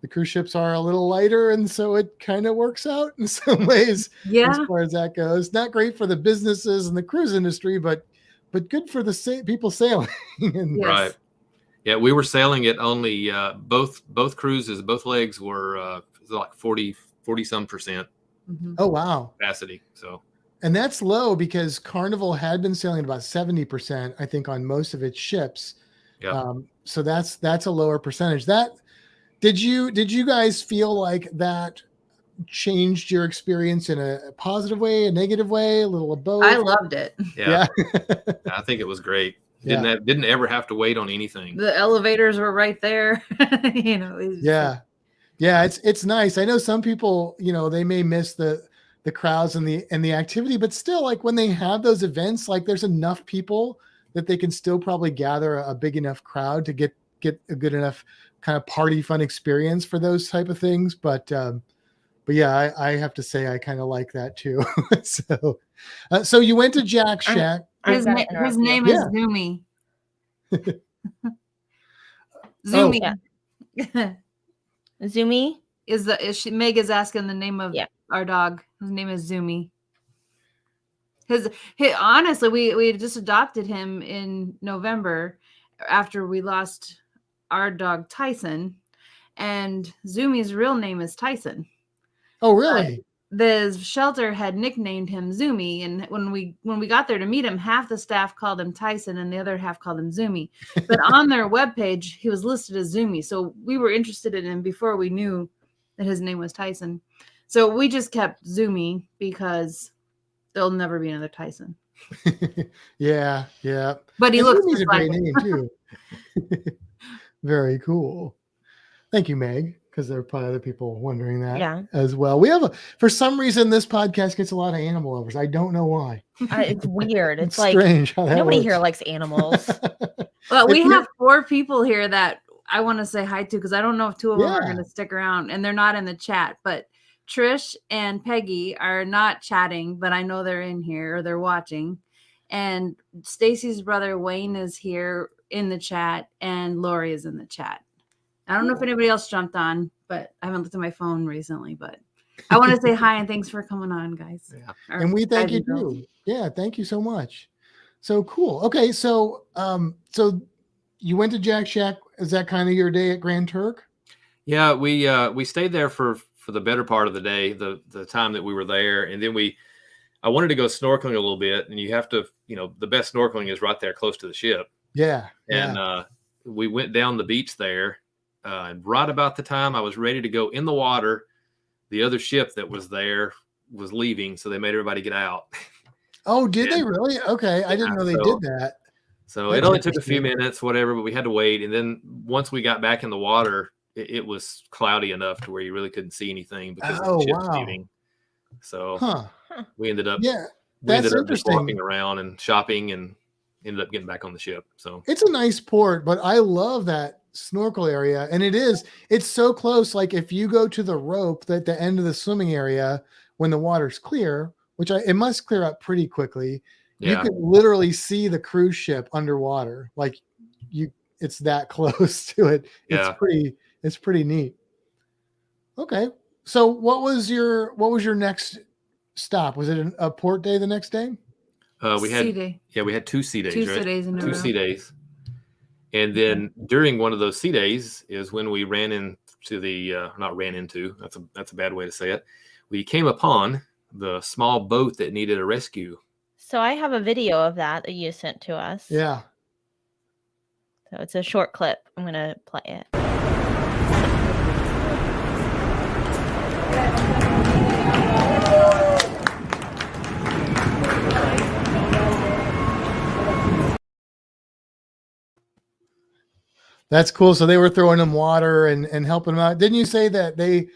the cruise ships are a little lighter, and so it kind of works out in some ways as far as that goes. Not great for the businesses and the cruise industry, but good for the people sailing. Right. Yeah, we were sailing at only both cruises, both legs were like 40 some percent. Oh wow, capacity. So, and that's low because Carnival had been sailing about 70%, I think, on most of its ships. Yeah. So that's a lower percentage. Did you guys feel like that changed your experience in a positive way, a negative way, a little of both? I loved it. Yeah. I think it was great. Didn't ever have to wait on anything. The elevators were right there. It's nice. I know some people, they may miss the crowds and the activity, but still, like when they have those events, like there's enough people that they can still probably gather a big enough crowd to get a good enough kind of party fun experience for those type of things. But yeah, I have to say I kind of like that too. So you went to Jack Shack. His name is Zoomy. Zoomy. Oh. Zoomy Meg is asking the name of our dog. His name is Zoomy. Honestly, we just adopted him in November after we lost our dog Tyson, and Zumi's real name is Tyson. Oh, really? The shelter had nicknamed him Zumi, and when we got there to meet him, half the staff called him Tyson and the other half called him Zumi. But on their webpage, he was listed as Zumi, so we were interested in him before we knew that his name was Tyson. So we just kept Zumi because there'll never be another Tyson. Yeah. But he and looks Zumi's a like great name too. Very cool. Thank you, Meg, because there are probably other people wondering that as well. We have for some reason, this podcast gets a lot of animal lovers. I don't know why. It's weird. It's like strange how that nobody works. here likes animals. Well, we have 4 people here that I want to say hi to, because I don't know if 2 of them are going to stick around, and they're not in the chat. But Trish and Peggy are not chatting, but I know they're in here or they're watching. And Stacy's brother Wayne is here in the chat, and Lori is in the chat. I don't know if anybody else jumped on, but I haven't looked at my phone recently. But I want to say hi and thanks for coming on, guys. Yeah. And we thank you too. Yeah, thank you so much. So cool. Okay, so so you went to Jack Shack. Is that kind of your day at Grand Turk? Yeah, we stayed there for the better part of the day, the time that we were there, and then I wanted to go snorkeling a little bit, and you have to, the best snorkeling is right there close to the ship. Yeah. And we went down the beach there, and right about the time I was ready to go in the water, the other ship that was there was leaving, so they made everybody get out. Oh, did they really? Okay, I didn't know they did that. So it only took a few minutes, whatever, but we had to wait. And then once we got back in the water, it was cloudy enough to where you really couldn't see anything because of the ship's leaving. So we ended up just walking around and shopping and ended up getting back on the ship. So it's a nice port, but I love that snorkel area. And it's so close. Like if you go to the rope at the end of the swimming area, when the water's clear, which it must clear up pretty quickly. You can literally see the cruise ship underwater. Like it's that close to it. Yeah. It's pretty neat. Okay. So what was your next stop? Was it a port day the next day? We had sea day. Yeah, we had 2 sea days, 2 right? sea days in a 2 row. sea days. And then during one of those sea days is when we ran into that's a bad way to say it. We came upon the small boat that needed a rescue. So I have a video of that you sent to us. Yeah. So it's a short clip. I'm going to play it. That's cool. So they were throwing them water and helping them out. Didn't you say that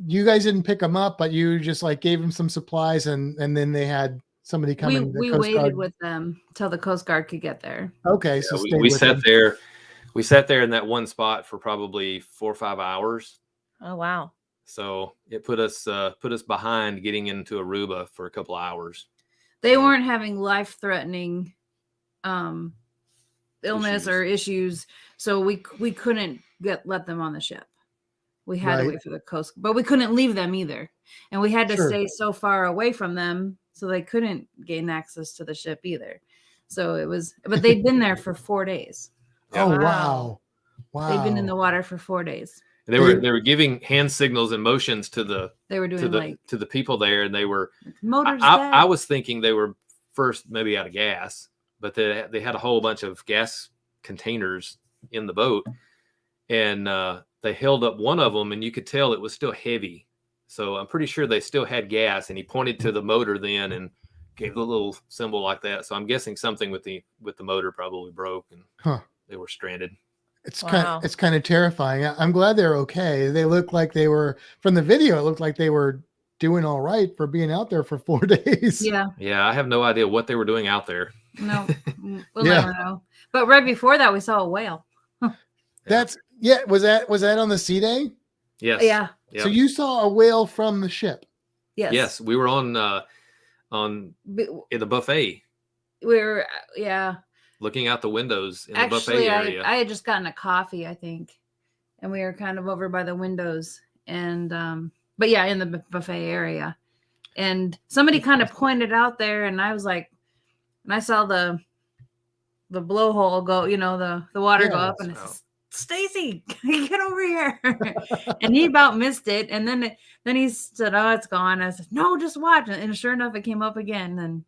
you guys didn't pick them up, but you just like gave them some supplies and then they had somebody come in? We waited with them till the Coast Guard could get there. Okay. Yeah, So we sat there. We sat there in that one spot for probably 4 or 5 hours. Oh, wow. So it put us behind getting into Aruba for a couple of hours. They weren't having life-threatening illness or issues, so we couldn't let them on the ship. We had to wait for the coast, but we couldn't leave them either, and we had to stay so far away from them so they couldn't gain access to the ship either. So it was, but they'd been there for 4 days. Oh wow! They've been in the water for 4 days. They were giving hand signals and motions to the people there, and they were motors. I was thinking they were first maybe out of gas, but they had a whole bunch of gas containers in the boat, and they held up one of them, and you could tell it was still heavy. So I'm pretty sure they still had gas, and he pointed to the motor then and gave a little symbol like that. So I'm guessing something with the motor probably broke, and they were stranded. It's kind of terrifying. I'm glad they're okay. They look like they were, from the video, it looked like they were doing all right for being out there for 4 days. Yeah, I have no idea what they were doing out there. No, we'll never know. But right before that, we saw a whale. Was that on the sea day? Yes. Yeah. So you saw a whale from the ship? Yes, we were in the buffet. We were looking out the windows in the buffet area. I had just gotten a coffee, I think, and we were kind of over by the windows, and but yeah, in the buffet area, and somebody kind of pointed out there, and I was like, and I saw the blowhole go, the water go up, and Stacy, get over here. And he about missed it. And then he said, oh, it's gone. I said, no, just watch. And sure enough, it came up again. And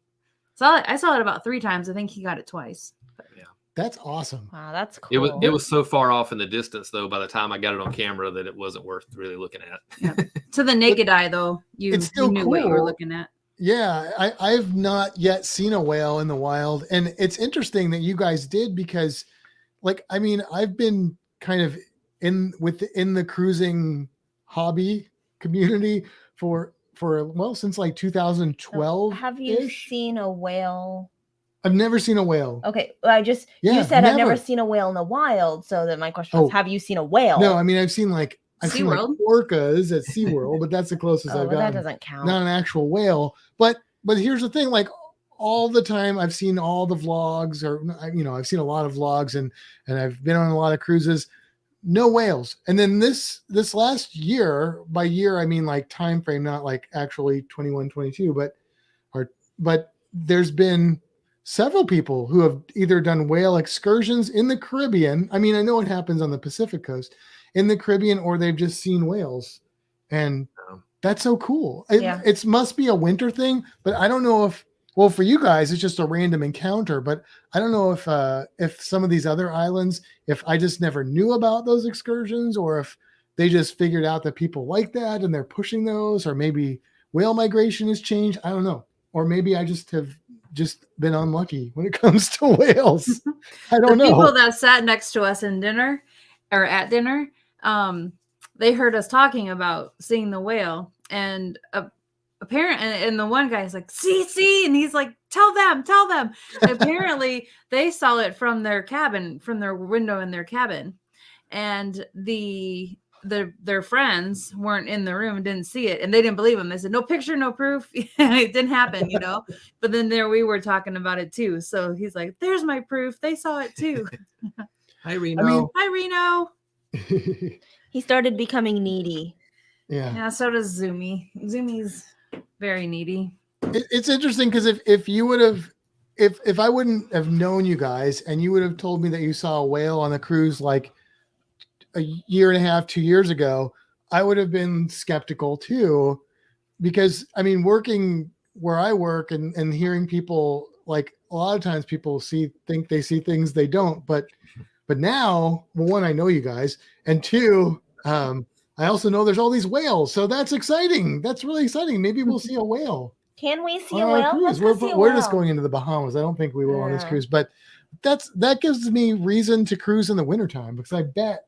I saw it about 3 times. I think he got it twice. Yeah. That's awesome. Wow, that's cool. It was so far off in the distance, though, by the time I got it on camera that it wasn't worth really looking at. Yeah. To the naked eye, though, you knew what you were looking at. Yeah, I've not yet seen a whale in the wild. And it's interesting that you guys did because, like, I mean, I've been kind of in the cruising hobby community for since like 2012. Have you seen a whale? I've never seen a whale. Okay, you said I've never seen a whale in the wild, so that my question was, have you seen a whale? No, I mean I've seen like orcas at SeaWorld, but that's the closest I've gotten. That doesn't count. Not an actual whale, but here's the thing, like all the time I've seen all the vlogs, or I've seen a lot of vlogs and I've been on a lot of cruises. No whales. And then this last year, by year I mean like time frame, not like actually 21, 22, but there's been several people who have either done whale excursions in the Caribbean. I mean, I know it happens on the Pacific coast, in the Caribbean, or they've just seen whales. And that's so cool. It must be a winter thing, but I don't know if, well, for you guys, it's just a random encounter, but I don't know if some of these other islands, if I just never knew about those excursions, or if they just figured out that people like that and they're pushing those, or maybe whale migration has changed. I don't know. Or maybe I just have been unlucky when it comes to whales. I don't know. People that sat next to us in dinner or at dinner, they heard us talking about seeing the whale, and apparently, and the one guy's like, see, and he's like, tell them. Apparently, they saw it from their cabin, from their window in their cabin, and their friends weren't in the room and didn't see it, and they didn't believe him. They said, no picture, no proof. It didn't happen, But then there we were talking about it too. So he's like, there's my proof. They saw it too. Hi, Reno. Hi, Reno. He started becoming needy. Yeah. So does Zoomy. Zoomy's very needy. It's interesting because if you would have, if I wouldn't have known you guys and you would have told me that you saw a whale on the cruise like a year and a half, 2 years ago, I would have been skeptical too, because I mean, working where I work and hearing people, like a lot of times people think they see things they don't, but now, well, one, I know you guys, and two, I also know there's all these whales, so that's exciting. That's really exciting. Maybe we'll see a whale. Can we see a whale? Let's go see a whale. We're just going into the Bahamas. I don't think we will on this cruise, but that gives me reason to cruise in the wintertime, because I bet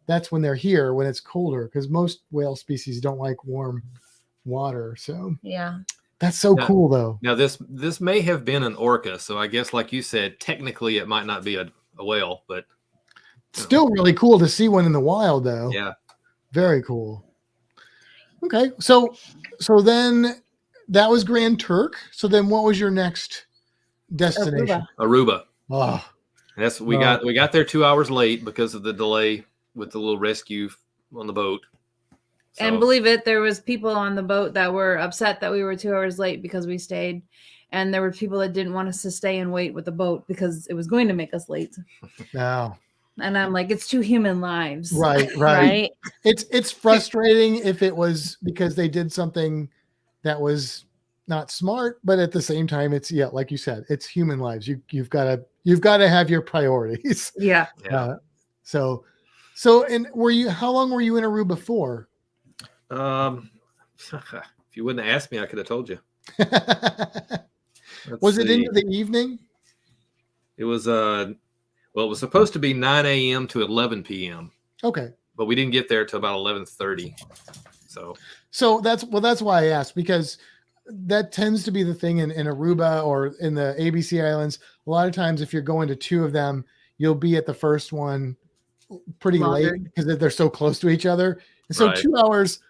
that's when they're here, when it's colder, because most whale species don't like warm water. So yeah, that's so cool though. Now this may have been an orca, so I guess like you said, technically it might not be a whale, but still really cool to see one in the wild though. Yeah, very cool. Okay, so then that was Grand Turk. So then what was your next destination? Aruba. Oh, we got there 2 hours late because of the delay with the little rescue on the boat. So, and believe it, there was people on the boat that were upset that we were 2 hours late because we stayed. And there were people that didn't want us to stay and wait with the boat because it was going to make us late. No. And I'm like, it's 2 human lives. Right. It's frustrating if it was because they did something that was not smart, but at the same time, it's like you said, it's human lives. You've got to have your priorities. Yeah. So and how long were you in Aruba for? If you wouldn't have asked me, I could have told you. Was it into the evening? It was it was supposed to be 9 a.m. to 11 p.m. Okay. But we didn't get there till about 11:30. So that's why I asked, because that tends to be the thing in Aruba or in the ABC Islands. A lot of times if you're going to 2 of them, you'll be at the first one pretty late because they're so close to each other. And so 2 hours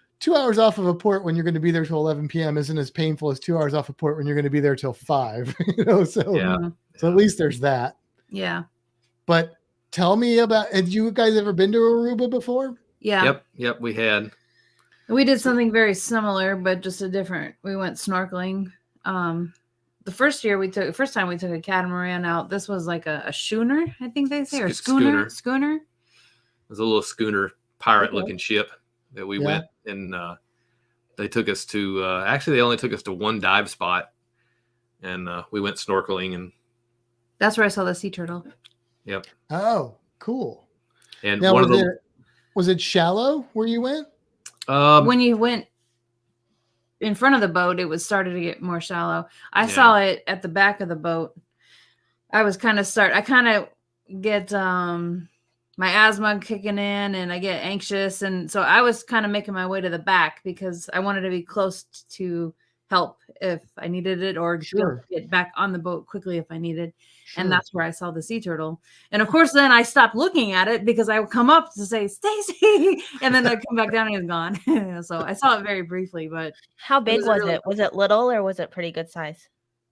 off of a port when you're going to be there till 11 p.m. isn't as painful as 2 hours off a port when you're going to be there till 5. So at least there's that. Yeah. But tell me about, have you guys ever been to Aruba before? Yeah. Yep, we had. We did something very similar, but just we went snorkeling. The first time we took a catamaran out. This was like a schooner, I think they say, or schooner. was a little schooner pirate looking ship that we went, and they took us to actually they only took us to one dive spot, and we went snorkeling, and that's where I saw the sea turtle. Yep. Oh, cool. And now, one was it shallow where you went? When you went in front of the boat, it was started to get more shallow. I saw it at the back of the boat. I kind of get my asthma kicking in, and I get anxious, and so I was kind of making my way to the back because I wanted to be close to help if I needed it, or get back on the boat quickly if I needed. Sure. And that's where I saw the sea turtle. And of course, then I stopped looking at it because I would come up to say, Stacy, and then I'd come back down and it was gone. So I saw it very briefly, but how big was it? Was it little or was it pretty good size?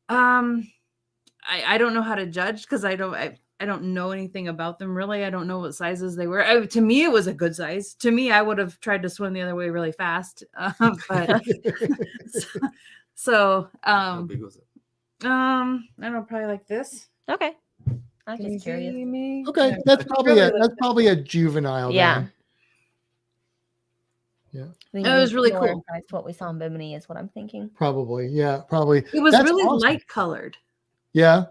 I don't know how to judge because I don't know anything about them really. I don't know what sizes they were. To me, it was a good size. To me, I would have tried to swim the other way really fast. But how big was it? I don't know, probably like this. Okay. I'm just curious. Okay, that's probably a juvenile. Yeah. Then. Yeah. It was really cool. What we saw in Bimini is what I'm thinking. Probably. Yeah, probably. It was really awesome. Light colored. Yeah.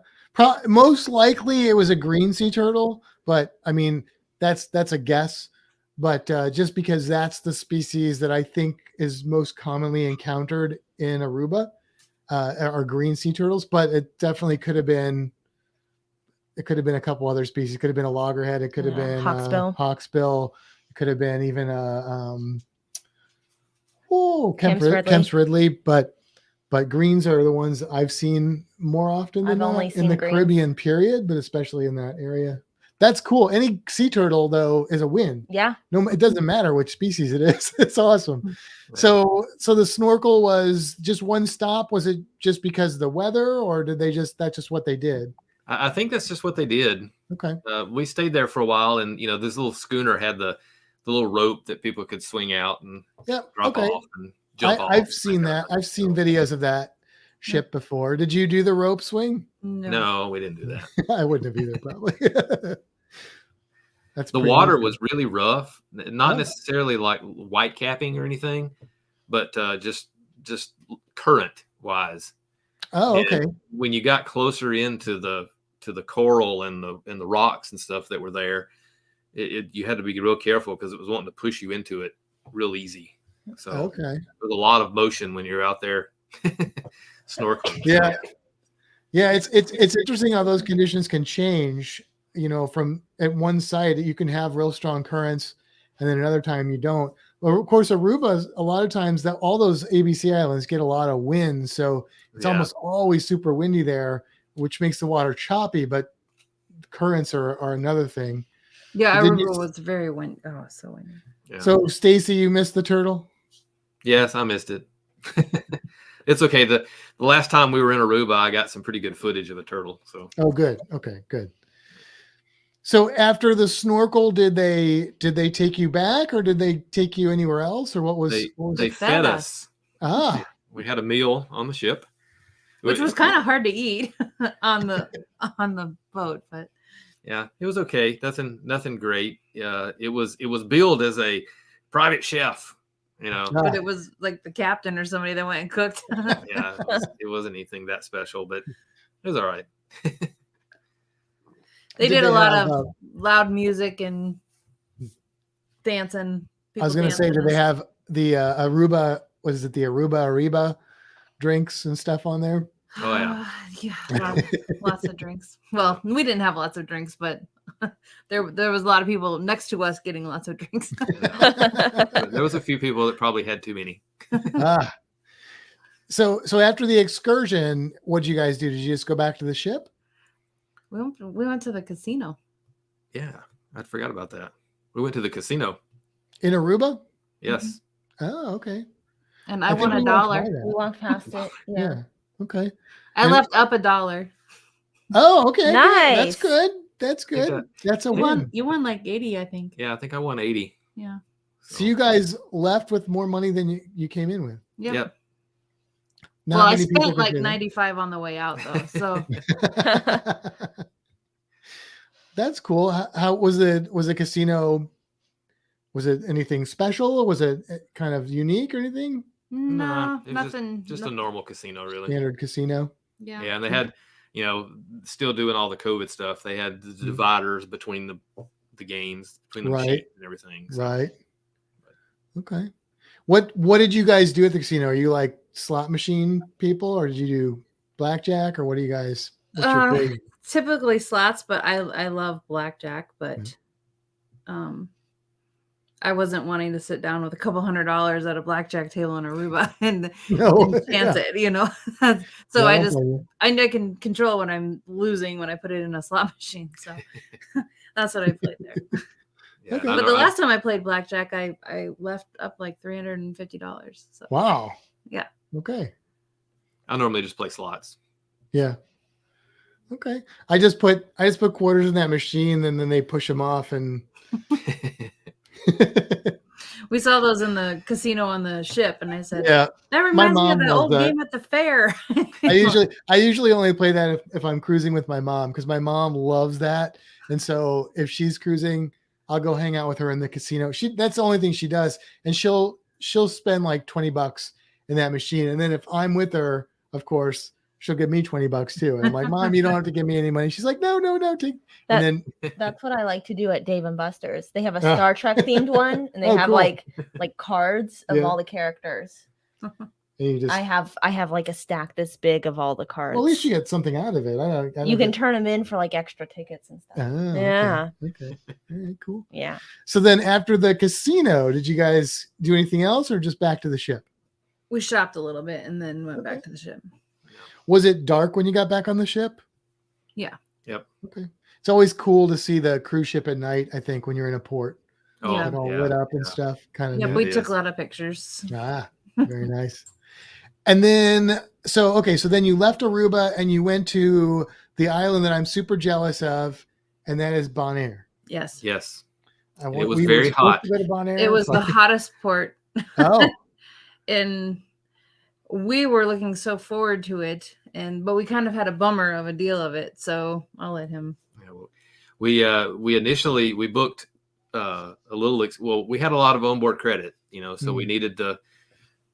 Most likely it was a green sea turtle, but I mean, that's a guess. But just because that's the species that I think is most commonly encountered in Aruba, are green sea turtles, but it definitely could have been a couple other species. It could have been a loggerhead. It could have been hawksbill. It could have been even Kemp's Ridley. But greens are the ones I've seen more often than not in the Caribbean period, but especially in that area. That's cool. Any sea turtle though is a win. Yeah. No, it doesn't matter which species it is. It's awesome. Right. So the snorkel was just one stop. Was it just because of the weather, or did that's just what they did? I think that's just what they did. Okay. We stayed there for a while, and this little schooner had the little rope that people could swing out and drop off and jump off. I've seen that. I've seen videos of that ship before. Did you do the rope swing? No, we didn't do that. I wouldn't have either, probably. The water was really rough, not necessarily like white capping or anything, but just current wise. Oh, okay. And when you got closer into the coral and the rocks and stuff that were there, you had to be real careful because it was wanting to push you into it real easy. So there's a lot of motion when you're out there snorkeling. Yeah, it's interesting how those conditions can change. From at one side you can have real strong currents, and then another time you don't. Well, of course, Aruba, a lot of times that all those ABC islands get a lot of wind, so it's almost always super windy there, which makes the water choppy. But currents are another thing. Yeah, Aruba was very windy. Oh, so windy. Yeah. So, Stacy, you missed the turtle? Yes, I missed it. It's okay. The last time we were in Aruba, I got some pretty good footage of a turtle. So. Oh, good. Okay, good. So after the snorkel, did they take you back, or did they take you anywhere else, or what was they fed us? We had a meal on the ship, which was kind of hard to eat on the boat, but yeah, it was okay. Nothing great. It was billed as a private chef, but it was like the captain or somebody that went and cooked. Yeah, it wasn't anything that special, but it was all right. They did a lot of loud music and dancing. I was going to say, do they have the Aruba? Was it the Aruba drinks and stuff on there? Oh yeah, lots of drinks. Well, we didn't have lots of drinks, but there was a lot of people next to us getting lots of drinks. There was a few people that probably had too many. So after the excursion, what did you guys do? Did you just go back to the ship? We went to the casino. Yeah, I forgot about that. We went to the casino. In Aruba? Yes. Oh, okay. And I won $1. We walked past it. Yeah. Okay. I left up $1. Oh, okay. Nice. That's good. That's a win. You won like 80, I think. Yeah, I think I won 80. Yeah. So you guys left with more money than you came in with. Yep. Well, I spent like 95 on the way out, though. So that's cool. How was it? Was the casino Was it anything special? Was it kind of unique or anything? No, it was nothing. Just a normal casino, really. Standard casino. Yeah. Yeah, and they had, still doing all the COVID stuff. They had the dividers between the games, between the machines and everything. So. Right. Okay. What did you guys do at the casino? Are you like slot machine people, or did you do blackjack, or what do you guys? What's your thing? Typically slots, but I love blackjack, but I wasn't wanting to sit down with a couple $100 at a blackjack table in Aruba and chance it, So I can control when I'm losing when I put it in a slot machine. So that's what I played there. Yeah, Okay. But the last time I played blackjack, I left up like $350. So wow. Yeah. Okay. I normally just play slots. Yeah. Okay. I just put quarters in that machine, and then they push them off, and we saw those in the casino on the ship, and I said, "Yeah, that reminds me of the old game at the fair." I usually only play that if I'm cruising with my mom, because my mom loves that, and so if she's cruising, I'll go hang out with her in the casino. That's the only thing she does, and she'll spend like $20 in that machine, and then if I'm with her, of course, she'll give me $20 too. And I'm like, Mom, you don't have to give me any money. She's like, no, take. And then that's what I like to do at Dave and Buster's. They have a Star Trek themed one, and they have cool. like cards of all the characters. And I have like a stack this big of all the cards. Well, at least you get something out of it. I don't you can turn them in for like extra tickets and stuff. Yeah. Okay. All right, cool. Yeah. So then after the casino, did you guys do anything else, or just back to the ship? We shopped a little bit and then went back to the ship. Was it dark when you got back on the ship? Yeah. Yep. Okay. It's always cool to see the cruise ship at night, I think, when you're in a port. Oh, Yeah. All lit up and stuff. Kind of. Yeah, we took a lot of pictures. Very nice. And then, so then you left Aruba and you went to the island that I'm super jealous of, and that is Bonaire. Yes. Yes. It was very hot. It was the hottest port. Oh. And we were looking so forward to it, but we kind of had a bummer of a deal of it. So I'll let him. Yeah, we initially booked a little. We had a lot of onboard credit, so we needed to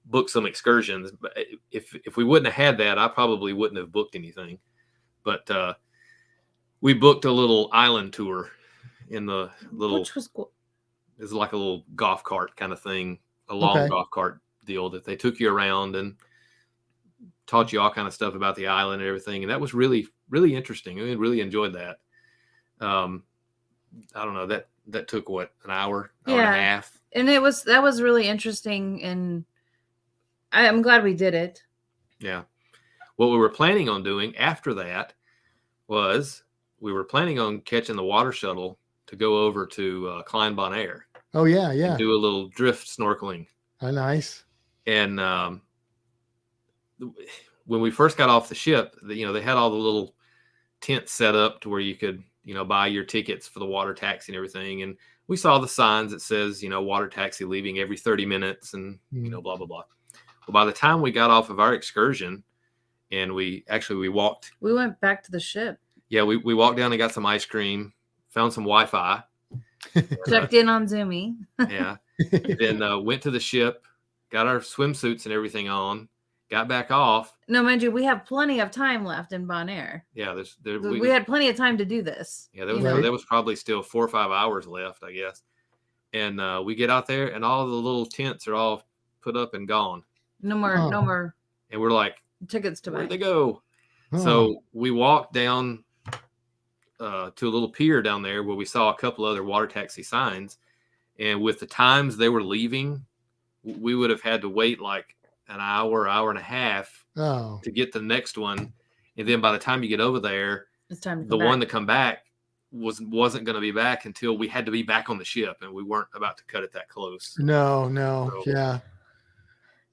book some excursions. But if we wouldn't have had that, I probably wouldn't have booked anything. But we booked a little island tour in the little, which was cool. It's like a little golf cart kind of thing, a long golf cart deal that they took you around and taught you all kind of stuff about the island and everything. And that was really, really interesting. I really enjoyed that. I don't know, that took an hour and a half. And that was really interesting. And I'm glad we did it. Yeah. What we were planning on doing after that was we were planning on catching the water shuttle to go over to Klein Bonaire. Oh yeah. Yeah. Do a little drift snorkeling. Oh, nice. And when we first got off the ship, they had all the little tents set up to where you could, buy your tickets for the water taxi and everything. And we saw the signs that says, water taxi leaving every 30 minutes and, blah, blah, blah. Well, by the time we got off of our excursion and we walked. We went back to the ship. Yeah, we walked down and got some ice cream, found some Wi-Fi. Checked in on Zoomy. Yeah. Then went to the ship, got our swimsuits and everything on, got back off. No, mind you, we have plenty of time left in Bonaire. Yeah, we had plenty of time to do this. Yeah, there was probably still 4 or 5 hours left, I guess. And we get out there, and all the little tents are all put up and gone. No more. And we're like, tickets to buy. Where'd they go? So we walked down to a little pier down there where we saw a couple other water taxi signs. And with the times they were leaving, we would have had to wait like an hour and a half to get the next one. And then by the time you get over there, it's time to the one to come back wasn't going to be back until we had to be back on the ship, and we weren't about to cut it that close. No. So, yeah.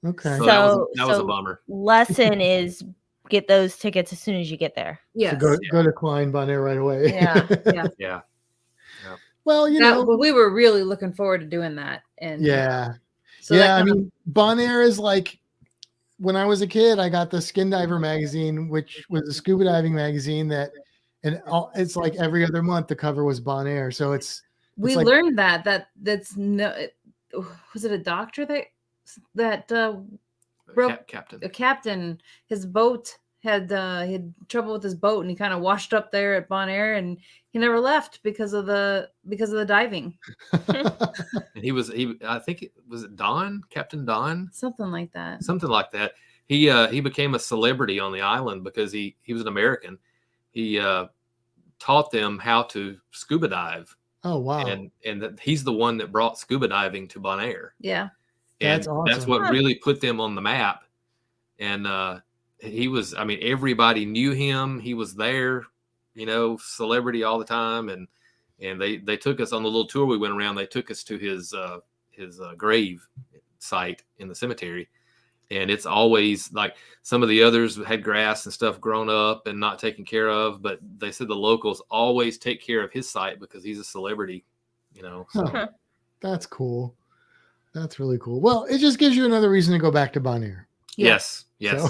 Okay. So that was a bummer. Lesson is get those tickets as soon as you get there. Yeah. So go to Klein Bonaire right away. Yeah. Well, we were really looking forward to doing that. And I mean, Bonaire is like, when I was a kid, I got the Skin Diver magazine, which was a scuba diving magazine it's like every other month the cover was Bonaire. So it's We learned that's no. Was it a doctor that broke captain? A captain. His boat had trouble with his boat, and he kind of washed up there at Bonaire, and he never left because of the diving. And I think was it Don, Captain Don, something like that. He became a celebrity on the island because he was an American. He taught them how to scuba dive. Oh wow! And he's the one that brought scuba diving to Bonaire. Yeah, and that's awesome. That's what really put them on the map. And he was, I mean, everybody knew him. He was there, celebrity all the time. And they took us on the little tour we went around. They took us to his grave site in the cemetery. And it's always like some of the others had grass and stuff grown up and not taken care of. But they said the locals always take care of his site because he's a celebrity, So. Huh. That's cool. That's really cool. Well, it just gives you another reason to go back to Bonaire. Yes. So,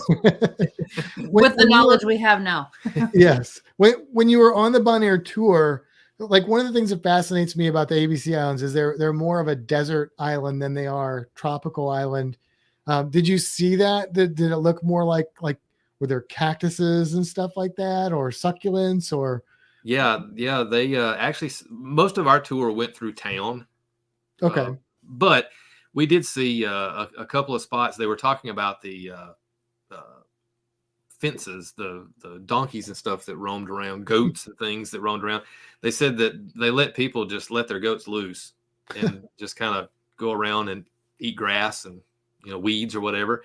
with the knowledge we have now. Yes. When you were on the Bonaire tour, like one of the things that fascinates me about the ABC Islands is they're more of a desert island than they are tropical island. Did you see that? Did it look more like were there cactuses and stuff like that, or succulents, or? Yeah. They actually, most of our tour went through town. Okay. But we did see a couple of spots. They were talking about the fences, the donkeys and stuff that roamed around, goats and things that roamed around. They said that they let people just let their goats loose and just kind of go around and eat grass and weeds or whatever,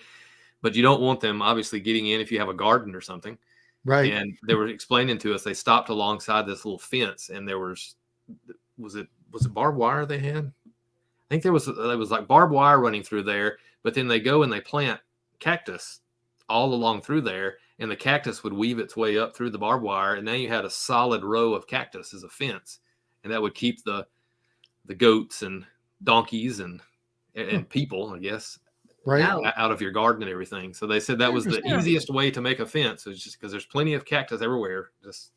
but you don't want them obviously getting in if you have a garden or something. Right. And they were explaining to us, they stopped alongside this little fence, and there was it barbed wire they had? I think there was like barbed wire running through there, but then they go and they plant cactus all along through there, and the cactus would weave its way up through the barbed wire, and now you had a solid row of cactus as a fence, and that would keep the goats and donkeys and people, I guess, right, out of your garden and everything. So they said that was the easiest way to make a fence. It's just because there's plenty of cactus everywhere. Just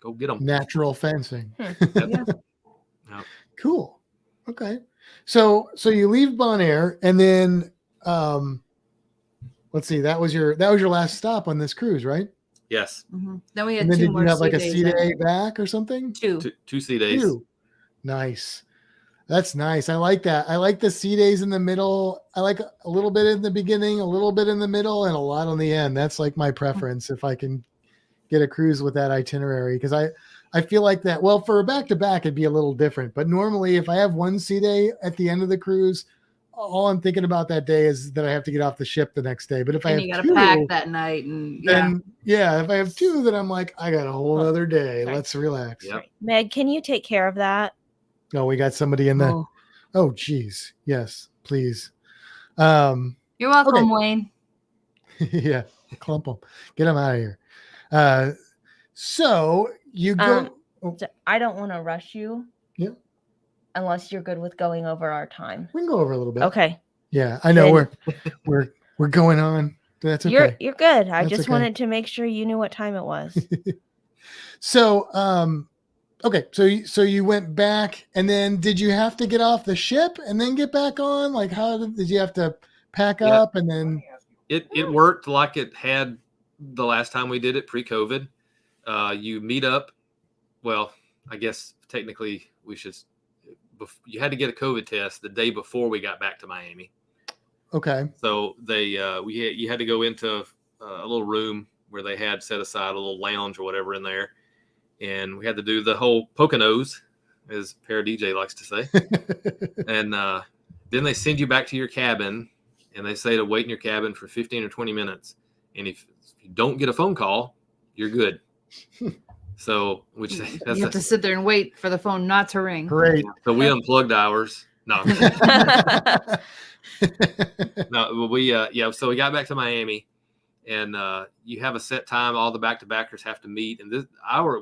go get them. Natural fencing. Yeah. Cool. Okay. So you leave Bonaire, and then let's see, that was your last stop on this cruise, right? Yes. Mm-hmm. Then we had did more you have like a days sea day back or something? Two sea days. Nice. That's nice. I like that. I like the sea days in the middle. I like a little bit in the beginning, a little bit in the middle, and a lot on the end. That's like my preference if I can get a cruise with that itinerary, because I feel like that. Well, for a back-to-back, it'd be a little different. But normally, if I have one sea day at the end of the cruise, all I'm thinking about that day is that I have to get off the ship the next day. But if I have you got two, to pack that night, and if I have two, then I'm like, I got a whole other day. Sorry. Let's relax. Yep. Meg, can you take care of that? Oh, we got somebody in the. Oh, geez. Yes, please. You're welcome, okay. Wayne. Yeah, clump them. Get them out of here. So you go. I don't want to rush you. Yeah. Unless you're good with going over our time. We can go over a little bit. Okay. Yeah, I know we're going on. That's okay. You're good. I That's just okay. wanted to make sure you knew what time it was. So, okay. So you went back, and then did you have to get off the ship and then get back on? Like, how did you have to pack up and then? It worked like it had the last time we did it pre-COVID. You meet up. Well, I guess technically you had to get a COVID test the day before we got back to Miami. Okay. So you had to go into a little room where they had set aside a little lounge or whatever in there. And we had to do the whole Poconos, as Para DJ likes to say. And then they send you back to your cabin, and they say to wait in your cabin for 15 or 20 minutes. And if you don't get a phone call, you're good. So, you have to sit there and wait for the phone not to ring. Great. So we unplugged ours. No. No, so we got back to Miami, and you have a set time. All the back-to-backers have to meet. And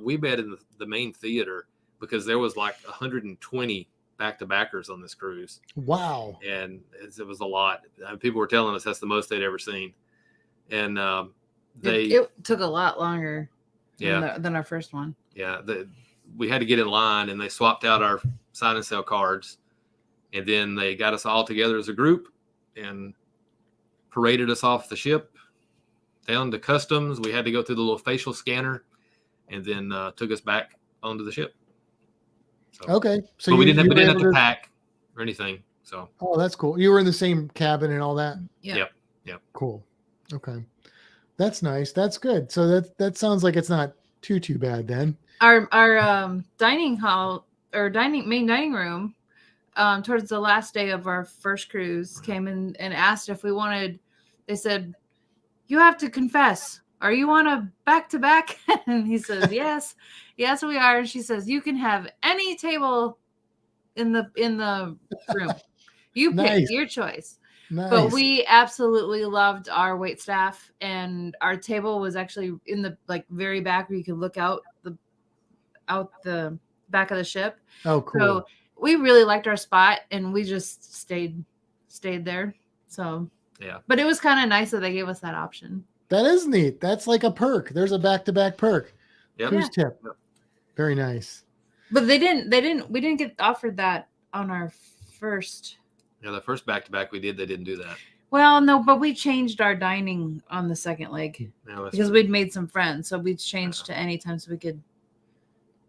we met in the main theater because there was like 120 back-to-backers on this cruise. Wow. And it was a lot. People were telling us that's the most they'd ever seen. And it took a lot longer than our first one. Yeah. We had to get in line, and they swapped out our sign and sell cards. And then they got us all together as a group and paraded us off the ship down to customs. We had to go through the little facial scanner, and then took us back onto the ship. So, okay. So but we didn't have to to pack or anything. So that's cool. You were in the same cabin and all that. Yeah. Yep. Cool. Okay. That's nice. That's good. So that sounds like it's not too bad then. Our dining hall or main dining room, towards the last day of our first cruise, came in and asked if we wanted. They said, "You have to confess. Are you on a back-to-back?" And he says, "Yes, yes, we are." And she says, "You can have any table in the room. You pick your choice." Nice. But we absolutely loved our wait staff, and our table was actually in the very back where you could look out the back of the ship. Oh, cool. So we really liked our spot, and we just stayed there. So yeah. But it was kind of nice that they gave us that option. That is neat. That's like a perk. There's a back-to-back perk. Yep. Cruise tip. Yep. Very nice. But we didn't get offered that on our first. Yeah, the first back-to-back we did, they didn't do that. Well, no, but we changed our dining on the second leg because we'd made some friends. So we changed to any time so we could.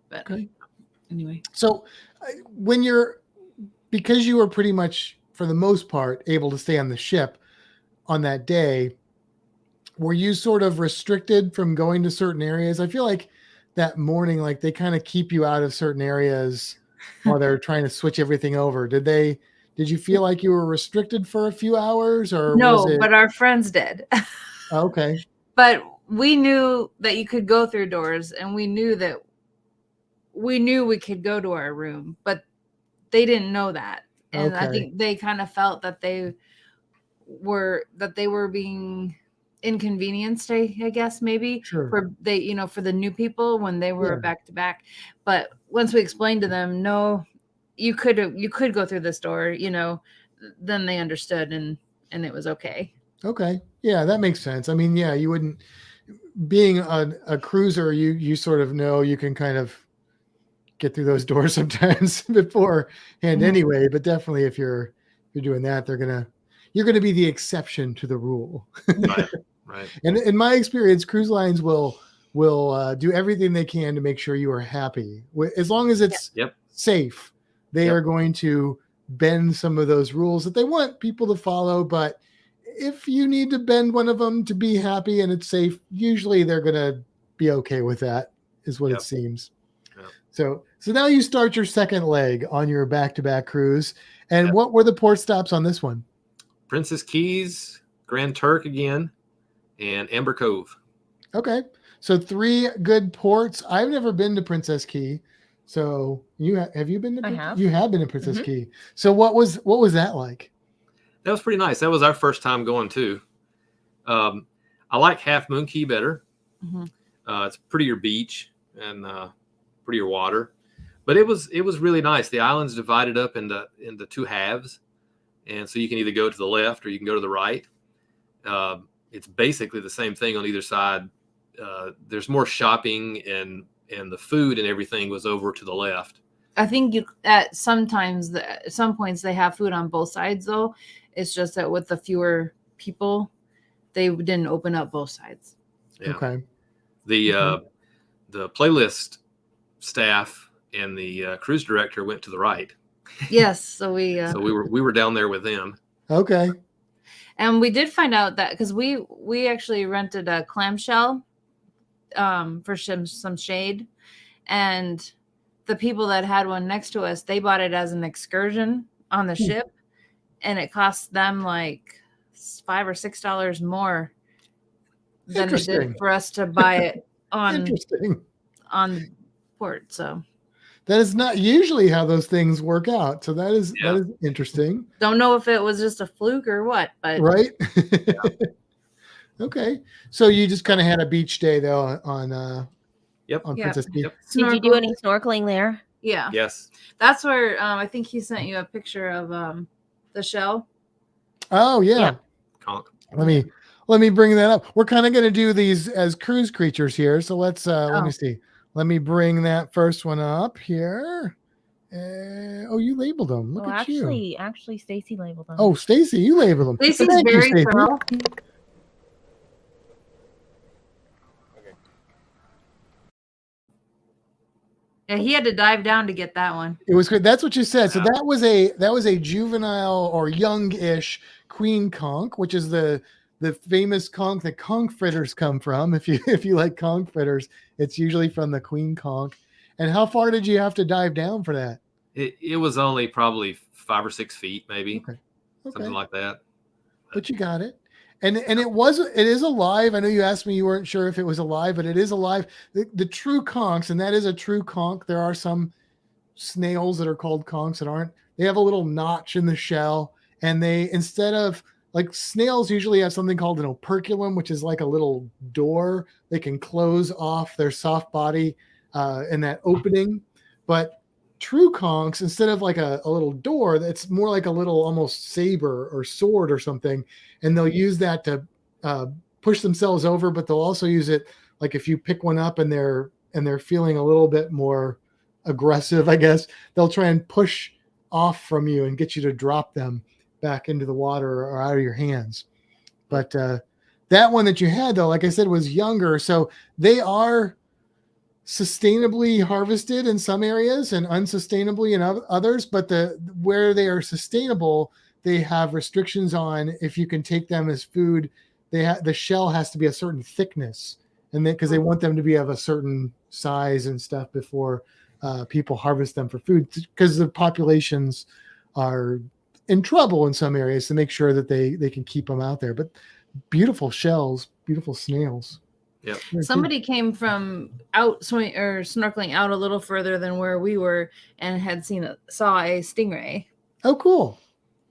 But anyway. So because you were pretty much, for the most part, able to stay on the ship on that day, were you sort of restricted from going to certain areas? I feel like that morning, like they kind of keep you out of certain areas while they're trying to switch everything over. Did you feel like you were restricted for a few hours, or no? was it... But our friends did. Okay. But we knew that you could go through doors, and we knew we could go to our room, but they didn't know that. And I think they kind of felt that they were being inconvenienced, I guess, maybe for the new people when they were back to back. But once we explained to them, no, you could go through this door, then they understood, and it was okay. Okay. Yeah, that makes sense. I mean, yeah, you wouldn't, being a cruiser, you sort of know you can kind of get through those doors sometimes beforehand anyway, but definitely if you're doing that, you're gonna be the exception to the rule. Right. And in my experience, cruise lines will do everything they can to make sure you are happy. As long as it's safe, they are going to bend some of those rules that they want people to follow. But if you need to bend one of them to be happy and it's safe, usually they're going to be okay with that, is what it seems. Yep. So now you start your second leg on your back-to-back cruise. And what were the port stops on this one? Princess Keys, Grand Turk again, and Amber Cove. Okay. So 3 good ports. I've never been to Princess Key. So have you been to? I have. You have been to Princess Key. So what was that like? That was pretty nice. That was our first time going too. I like Half Moon Key better. Mm-hmm. It's a prettier beach and prettier water, but it was really nice. The island's divided up into 2 halves, and so you can either go to the left or you can go to the right. It's basically the same thing on either side. There's more shopping, and the food and everything was over to the left. I think at some points they have food on both sides though. It's just that with the fewer people, they didn't open up both sides. Yeah. Okay. The playlist staff and the cruise director went to the right. Yes, so we were down there with them. Okay. And we did find out that because we actually rented a clamshell for some shade, and the people that had one next to us, they bought it as an excursion on the ship, and it cost them like $5 or $6 more than it did for us to buy it on port. So that is not usually how those things work out. So that is interesting. Don't know if it was just a fluke or what, but right. Okay. So you just kind of had a beach day though on Princess Key. Did you do any snorkeling there? Yeah. Yes. That's where I think he sent you a picture of the shell. Oh yeah. Conch. Let me bring that up. We're kind of going to do these as cruise creatures here. So let me see. Let me bring that first one up here. Oh, you labeled them. Look at you. Actually, Stacy labeled them. Oh, Stacy, you labeled them. Stacy's very thorough. Yeah, he had to dive down to get that one. It was good. That's what you said. So that was a juvenile or young-ish queen conch, which is the famous conch that conch fritters come from. If you like conch fritters, it's usually from the queen conch. And how far did you have to dive down for that? It was only probably 5 or 6 feet, maybe. Okay. Something like that. But you got it. And it is alive. I know you asked me, you weren't sure if it was alive, but it is alive. The true conchs, and that is a true conch. There are some snails that are called conchs that aren't. They have a little notch in the shell, and they, instead of, like, snails usually have something called an operculum, which is like a little door. They can close off their soft body in that opening. But true conchs, instead of like a little door, it's more like a little almost saber or sword or something. And they'll use that to push themselves over, but they'll also use it, like, if you pick one up and they're feeling a little bit more aggressive, I guess, they'll try and push off from you and get you to drop them back into the water or out of your hands. But that one that you had, though, like I said, was younger. So they are sustainably harvested in some areas and unsustainably in others. But where they are sustainable, they have restrictions on if you can take them as food. The shell has to be a certain thickness, and because they want them to be of a certain size and stuff before people harvest them for food, because the populations are in trouble in some areas to make sure that they can keep them out there. But beautiful shells, beautiful snails. Yep. Somebody came from out swimming or snorkeling out a little further than where we were and had saw a stingray. Oh, cool.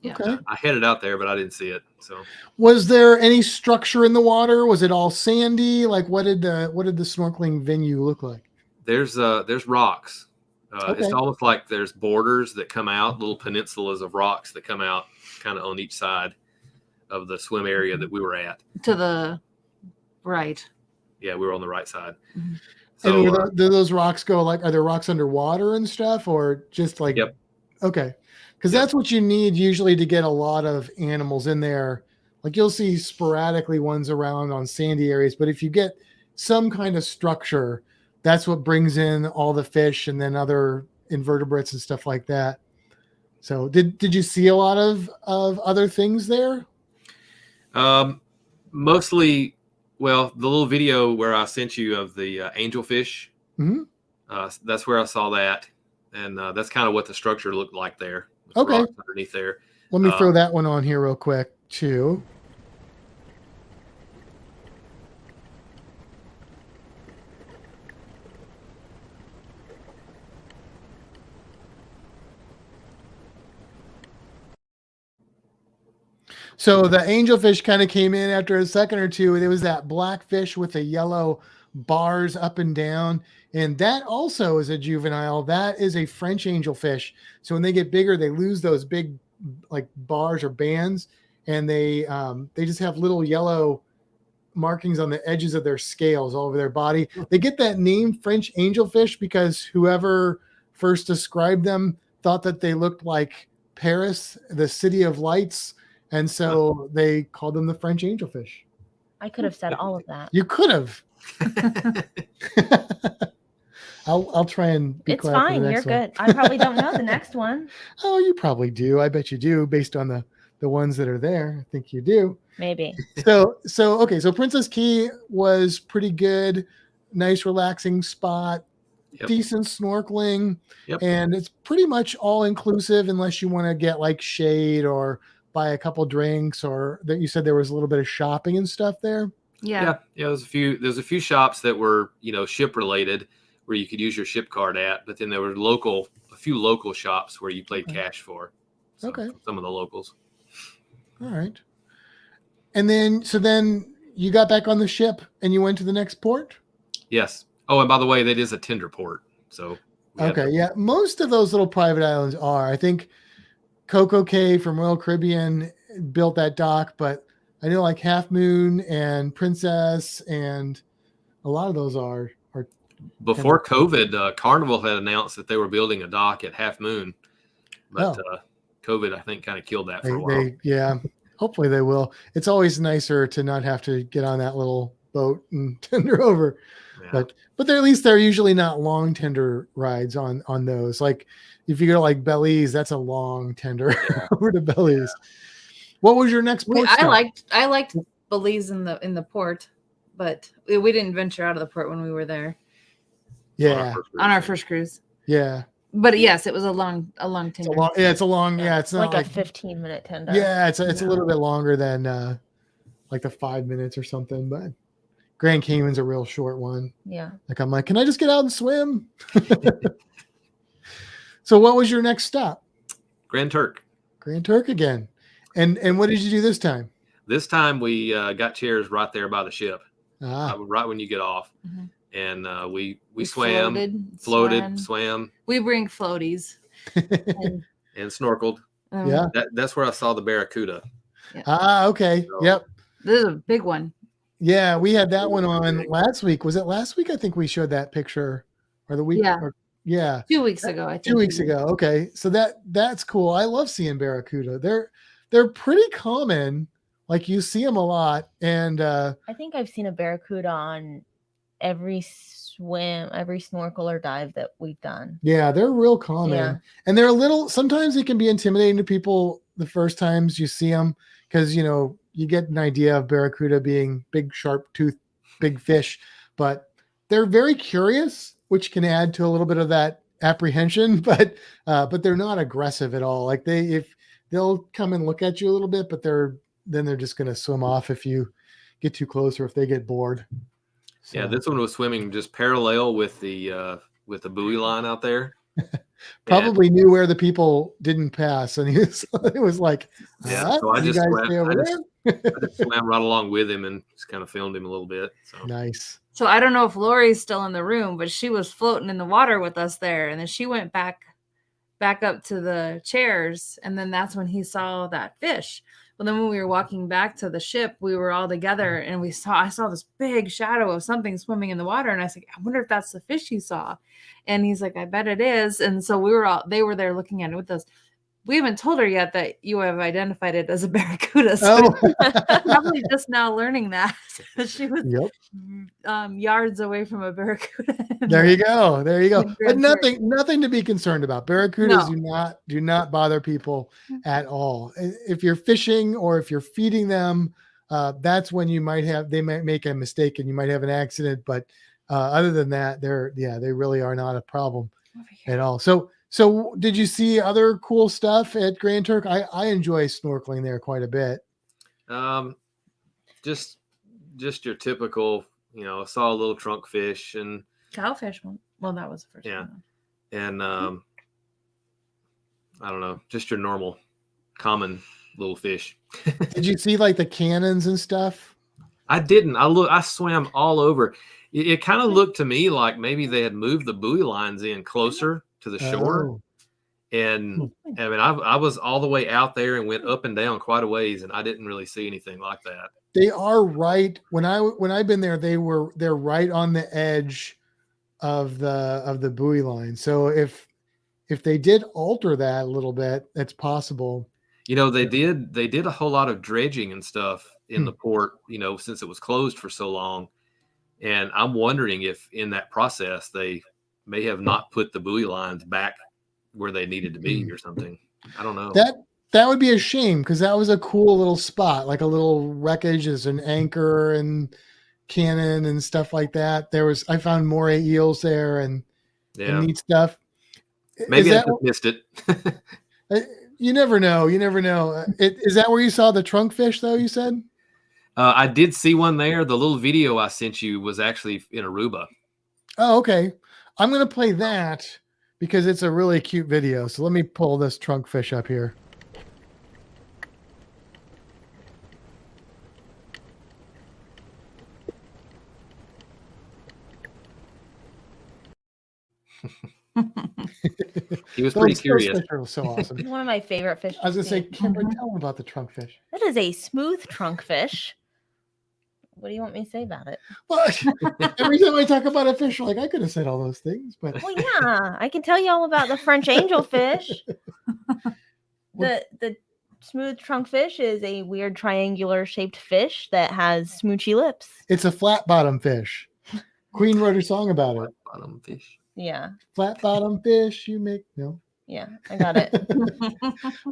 Yeah. Okay. I headed out there, but I didn't see it. So, was there any structure in the water? Was it all sandy? Like, what did the snorkeling venue look like? There's rocks. Okay. It's almost like there's borders that come out, little peninsulas of rocks that come out kind of on each side of the swim area that we were at. To the right. Yeah, we were on the right side. Mm-hmm. So, and do those rocks go, like, are there rocks underwater and stuff, or just like? Yep. Okay, because that's what you need usually to get a lot of animals in there. Like, you'll see sporadically ones around on sandy areas, but if you get some kind of structure, that's what brings in all the fish and then other invertebrates and stuff like that. So did you see a lot of other things there? Mostly, well, the little video where I sent you of the angelfish, that's where I saw that. And that's kind of what the structure looked like there. Okay. Rocks underneath there. Let me throw that one on here real quick too. So the angelfish kind of came in after a second or two. It was that black fish with the yellow bars up and down. And that also is a juvenile. That is a French angelfish. So when they get bigger, they lose those big, like, bars or bands, and they just have little yellow markings on the edges of their scales all over their body. They get that name French angelfish because whoever first described them thought that they looked like Paris, the city of lights. And so they called them the French angelfish. I could have said all of that. You could have. I'll try and be quiet. It's fine. You're good. I probably don't know the next one. Oh, you probably do. I bet you do, based on the ones that are there. I think you do. Maybe. So okay. So Princess Key was pretty good. Nice, relaxing spot. Yep. Decent snorkeling. Yep. And it's pretty much all inclusive unless you want to get, like, shade or buy a couple drinks, or that you said there was a little bit of shopping and stuff there. Yeah. There's a few shops that were, ship related where you could use your ship card at, but then there were a few local shops where you played cash for. Some of the locals. All right. And then you got back on the ship and you went to the next port? Yes. Oh, and by the way, that is a tender port. So okay, yeah. Most of those little private islands are. I think Coco Cay from Royal Caribbean built that dock, but I know, like, Half Moon and Princess and a lot of those are Before COVID, Carnival had announced that they were building a dock at Half Moon, but COVID, I think, kind of killed that for a while. Yeah, hopefully they will. It's always nicer to not have to get on that little boat and tender over. Yeah. But at least they're usually not long tender rides on those. Like if you go to like Belize, that's a long tender over to Belize. Yeah. What was your next port stop? I liked Belize in the port, but we didn't venture out of the port when we were there. Yeah, on our first cruise. Yeah, but yes, it was a long tender. It's not like a 15-minute tender. Yeah, it's a little bit longer than like the 5 minutes or something. But Grand Cayman's a real short one. Yeah, like I'm like, can I just get out and swim? So, what was your next stop? Grand Turk. Grand Turk again, and what did you do this time? This time we got chairs right there by the ship, right when you get off. Mm-hmm. And we floated, swam. We bring floaties and snorkeled. Yeah, that's where I saw the barracuda. Yeah. Okay. So, yep. This is a big one. Yeah, we had that one on last week. Was it last week? I think we showed that picture, or the week. Yeah. 2 weeks ago. I think 2 weeks ago. Okay, so that's cool. I love seeing barracuda. They're pretty common. Like you see them a lot, and I think I've seen a barracuda on every swim, every snorkel or dive that we've done. Yeah, they're real common. And they're sometimes they can be intimidating to people the first times you see them, because you get an idea of barracuda being big, sharp tooth, big fish, but they're very curious, which can add to a little bit of that apprehension, but they're not aggressive at all. Like they'll come and look at you a little bit, but they're just going to swim off if you get too close or if they get bored. So. Yeah, this one was swimming just parallel with the buoy line out there. Probably knew where the people didn't pass, and it was like, so I just swam right along with him and just kind of filmed him a little bit. So nice. So I don't know if Lori's still in the room, but she was floating in the water with us there, and then she went back up to the chairs, and then that's when he saw that fish. But then when we were walking back to the ship, we were all together, and I saw this big shadow of something swimming in the water. And I was like, I wonder if that's the fish you saw. And he's like, I bet it is. And so they were there looking at it with us. We haven't told her yet that you have identified it as a barracuda. So probably just now learning that. She was yards away from a barracuda. There you go. But nothing to be concerned about. Barracudas do not bother people at all. If you're fishing or if you're feeding them, that's when they might make a mistake and you might have an accident. But other than that, they really are not a problem at all. So did you see other cool stuff at Grand Turk? I enjoy snorkeling there quite a bit. Just your typical, saw a little trunk fish and cowfish one. Well, that was the first one. And I don't know, just your normal common little fish. Did you see like the cannons and stuff? I didn't. I swam all over. It kind of looked to me like maybe they had moved the buoy lines in closer to the shore. And I mean, I was all the way out there and went up and down quite a ways, and I didn't really see anything like that. They are right. When I've been there, they're right on the edge of the buoy line. So if they did alter that a little bit, it's possible. They did a whole lot of dredging and stuff in the port, since it was closed for so long. And I'm wondering if in that process they may have not put the buoy lines back where they needed to be or something. I don't know. That would be a shame, because that was a cool little spot, like a little wreckage. There's an anchor and cannon and stuff like that. I found moray eels there and neat stuff. Maybe I just missed it. You never know. Is that where you saw the trunk fish though, you said? I did see one there. The little video I sent you was actually in Aruba. Oh, okay. I'm going to play that because it's a really cute video. So let me pull this trunk fish up here. He was pretty curious. Fish are so awesome. One of my favorite fish. I was going to say, Kimbra, tell them about the trunk fish. That is a smooth trunk fish What do you want me to say about it? Well, every time I talk about a fish, like I could have said all those things, but Well, yeah, I can tell you all about the French angelfish. The smooth trunk fish is a weird triangular shaped fish that has smoochy lips. it's a flat bottom fish. Queen wrote a song about it. Bottom fish. Yeah. Flat bottom fish, you make no. Yeah, I got it.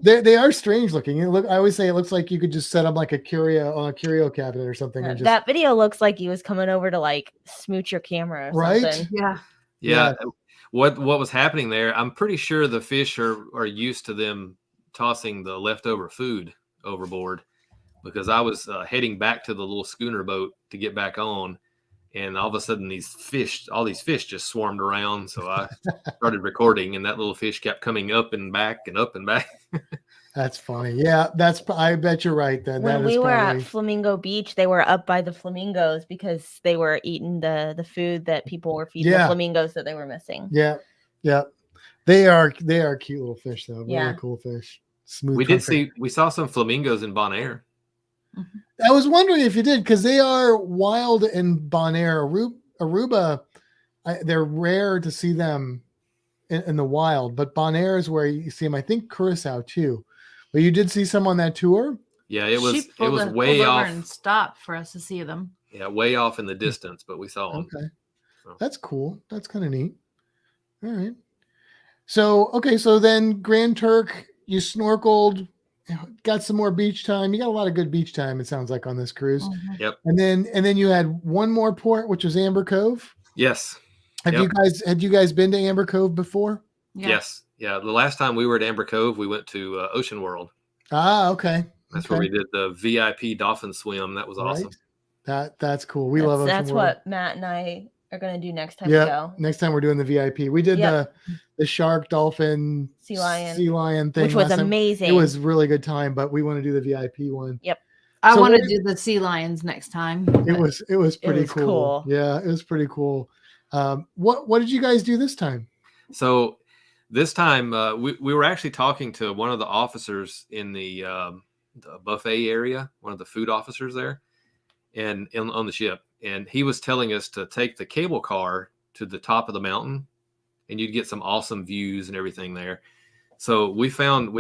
They are strange looking. I always say it looks like you could just set them like a curio cabinet or something. And just, that video looks like he was coming over to like smooch your camera or right? something. Yeah. What was happening there? I'm pretty sure the fish are used to them tossing the leftover food overboard, because I was heading back to the little schooner boat to get back on, and all of a sudden all these fish just swarmed around. So I started recording, and that little fish kept coming up and back and up and back. That's funny. Yeah, I bet you're right. Then when we were at Flamingo Beach, they were up by the flamingos because they were eating the food that people were feeding the flamingos that they were missing. Yeah. They are cute little fish though. Really cool fish. Smooth. We saw some flamingos in Bonaire. I was wondering if you did, because they are wild in Bonaire. Aruba, they're rare to see them in the wild, but Bonaire is where you see them. I think Curacao too. But you did see some on that tour? Yeah, it was way off and stopped for us to see them. Yeah, way off in the distance, but we saw them. Okay. So. That's cool. That's kind of neat. All right. So then Grand Turk, you snorkeled, got some more beach time. You got a lot of good beach time, it sounds like, on this cruise. Mm-hmm. Yep. And then you had one more port, which was Amber Cove. Yes. Had you guys been to Amber Cove before? Yeah. Yes. Yeah. The last time we were at Amber Cove, we went to Ocean World. Ah, okay. That's where we did the VIP dolphin swim. That was awesome. That's cool. We love Ocean World. That's what Matt and I are going to do next time we go. Next time we're doing the VIP. We did the shark, dolphin, sea lion thing, which was amazing. It was really good time, but we want to do the VIP one. Yep. I want to do the sea lions next time. It was pretty cool. Yeah, it was pretty cool. What did you guys do this time? So this time we were actually talking to one of the officers in the buffet area, one of the food officers there, and on the ship. And he was telling us to take the cable car to the top of the mountain, and you'd get some awesome views and everything there. So we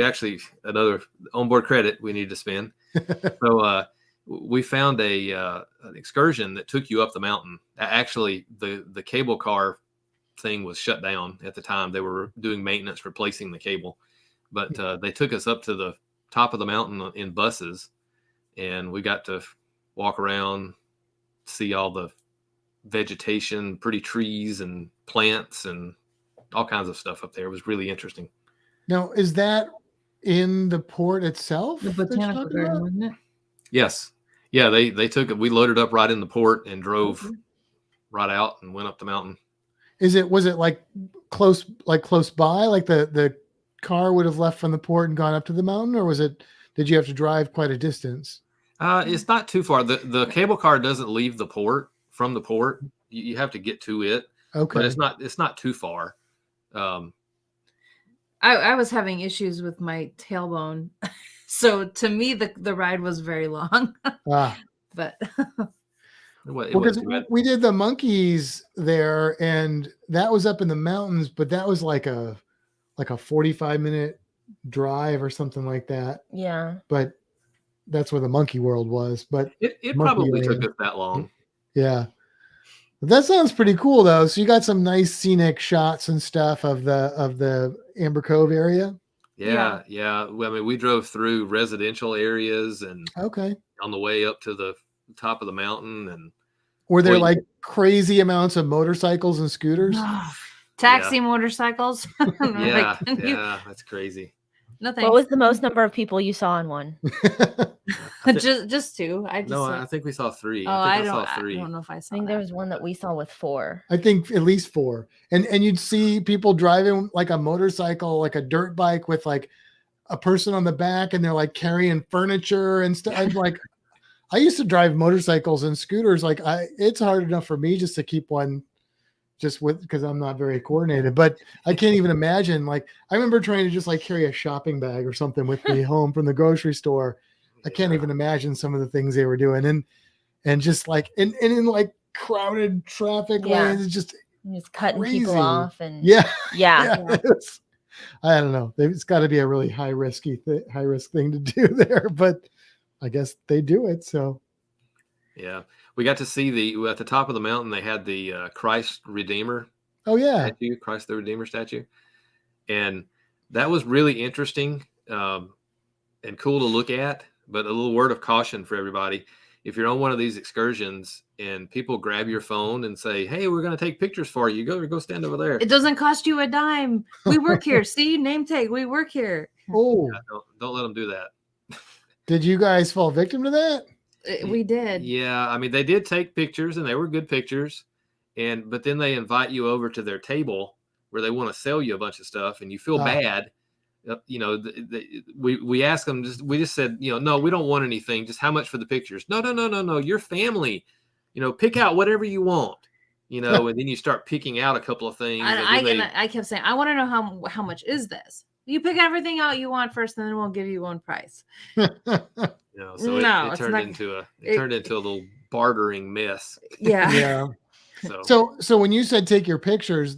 actually, another onboard credit we need to spend. So we found an excursion that took you up the mountain. Actually, the cable car thing was shut down at the time. They were doing maintenance, replacing the cable. But they took us up to the top of the mountain in buses, and we got to walk around, see all the vegetation, pretty trees and plants and all kinds of stuff up there. It was really interesting. Now, is that in the port itself? The botanical garden, wasn't it? Yes. Yeah, they took it. We loaded up right in the port and drove right out and went up the mountain. Was it like close by, like the car would have left from the port and gone up to the mountain, or did you have to drive quite a distance? It's not too far. The cable car doesn't leave the port. From the port, you have to get to it. Okay, but it's not too far. I was having issues with my tailbone, so to me the ride was very long. But because we did the monkeys there, and that was up in the mountains, but that was like a 45-minute drive or something like that. Yeah, but that's where the monkey world was. But it probably took us that long. Yeah. That sounds pretty cool though. So you got some nice scenic shots and stuff of the Amber Cove area. Yeah. Well, I mean, we drove through residential areas and on the way up to the top of the mountain. And were there like crazy amounts of motorcycles and scooters? Taxi motorcycles. Yeah, that's crazy. Nothing. What was the most number of people you saw in one? just two. I think we saw three. I saw three. I don't know if I saw. I think there was one that we saw with 4. I think at least 4. And you'd see people driving like a motorcycle, like a dirt bike with like a person on the back, and they're like carrying furniture and stuff. I'm like, I used to drive motorcycles and scooters. Like it's hard enough for me just to keep one. Because I'm not very coordinated, but I can't even imagine. Like I remember trying to just like carry a shopping bag or something with me home from the grocery store. I can't even imagine some of the things they were doing. and just like in like crowded traffic lanes, it's just cutting people off and yeah. I don't know. It's got to be a really high risk thing to do there, but I guess they do it. So yeah, we got to see at the top of the mountain. They had the Christ Redeemer. Oh yeah, statue, Christ the Redeemer statue, and that was really interesting and cool to look at. But a little word of caution for everybody: if you're on one of these excursions and people grab your phone and say, "Hey, we're going to take pictures for you. Go stand over there." It doesn't cost you a dime. We work here. See, name tag. We work here. Oh, yeah, don't let them do that. Did you guys fall victim to that? We did. Yeah, I mean, they did take pictures, and they were good pictures. But then they invite you over to their table where they want to sell you a bunch of stuff, and you feel bad. You know, we asked them. We just said, no, we don't want anything. Just how much for the pictures? No. Your family. Pick out whatever you want. And then you start picking out a couple of things. I kept saying, I want to know how much is this. You pick everything out you want first, and then we'll give you one price. So it turned into a little bartering mess. Yeah. Yeah. So when you said take your pictures,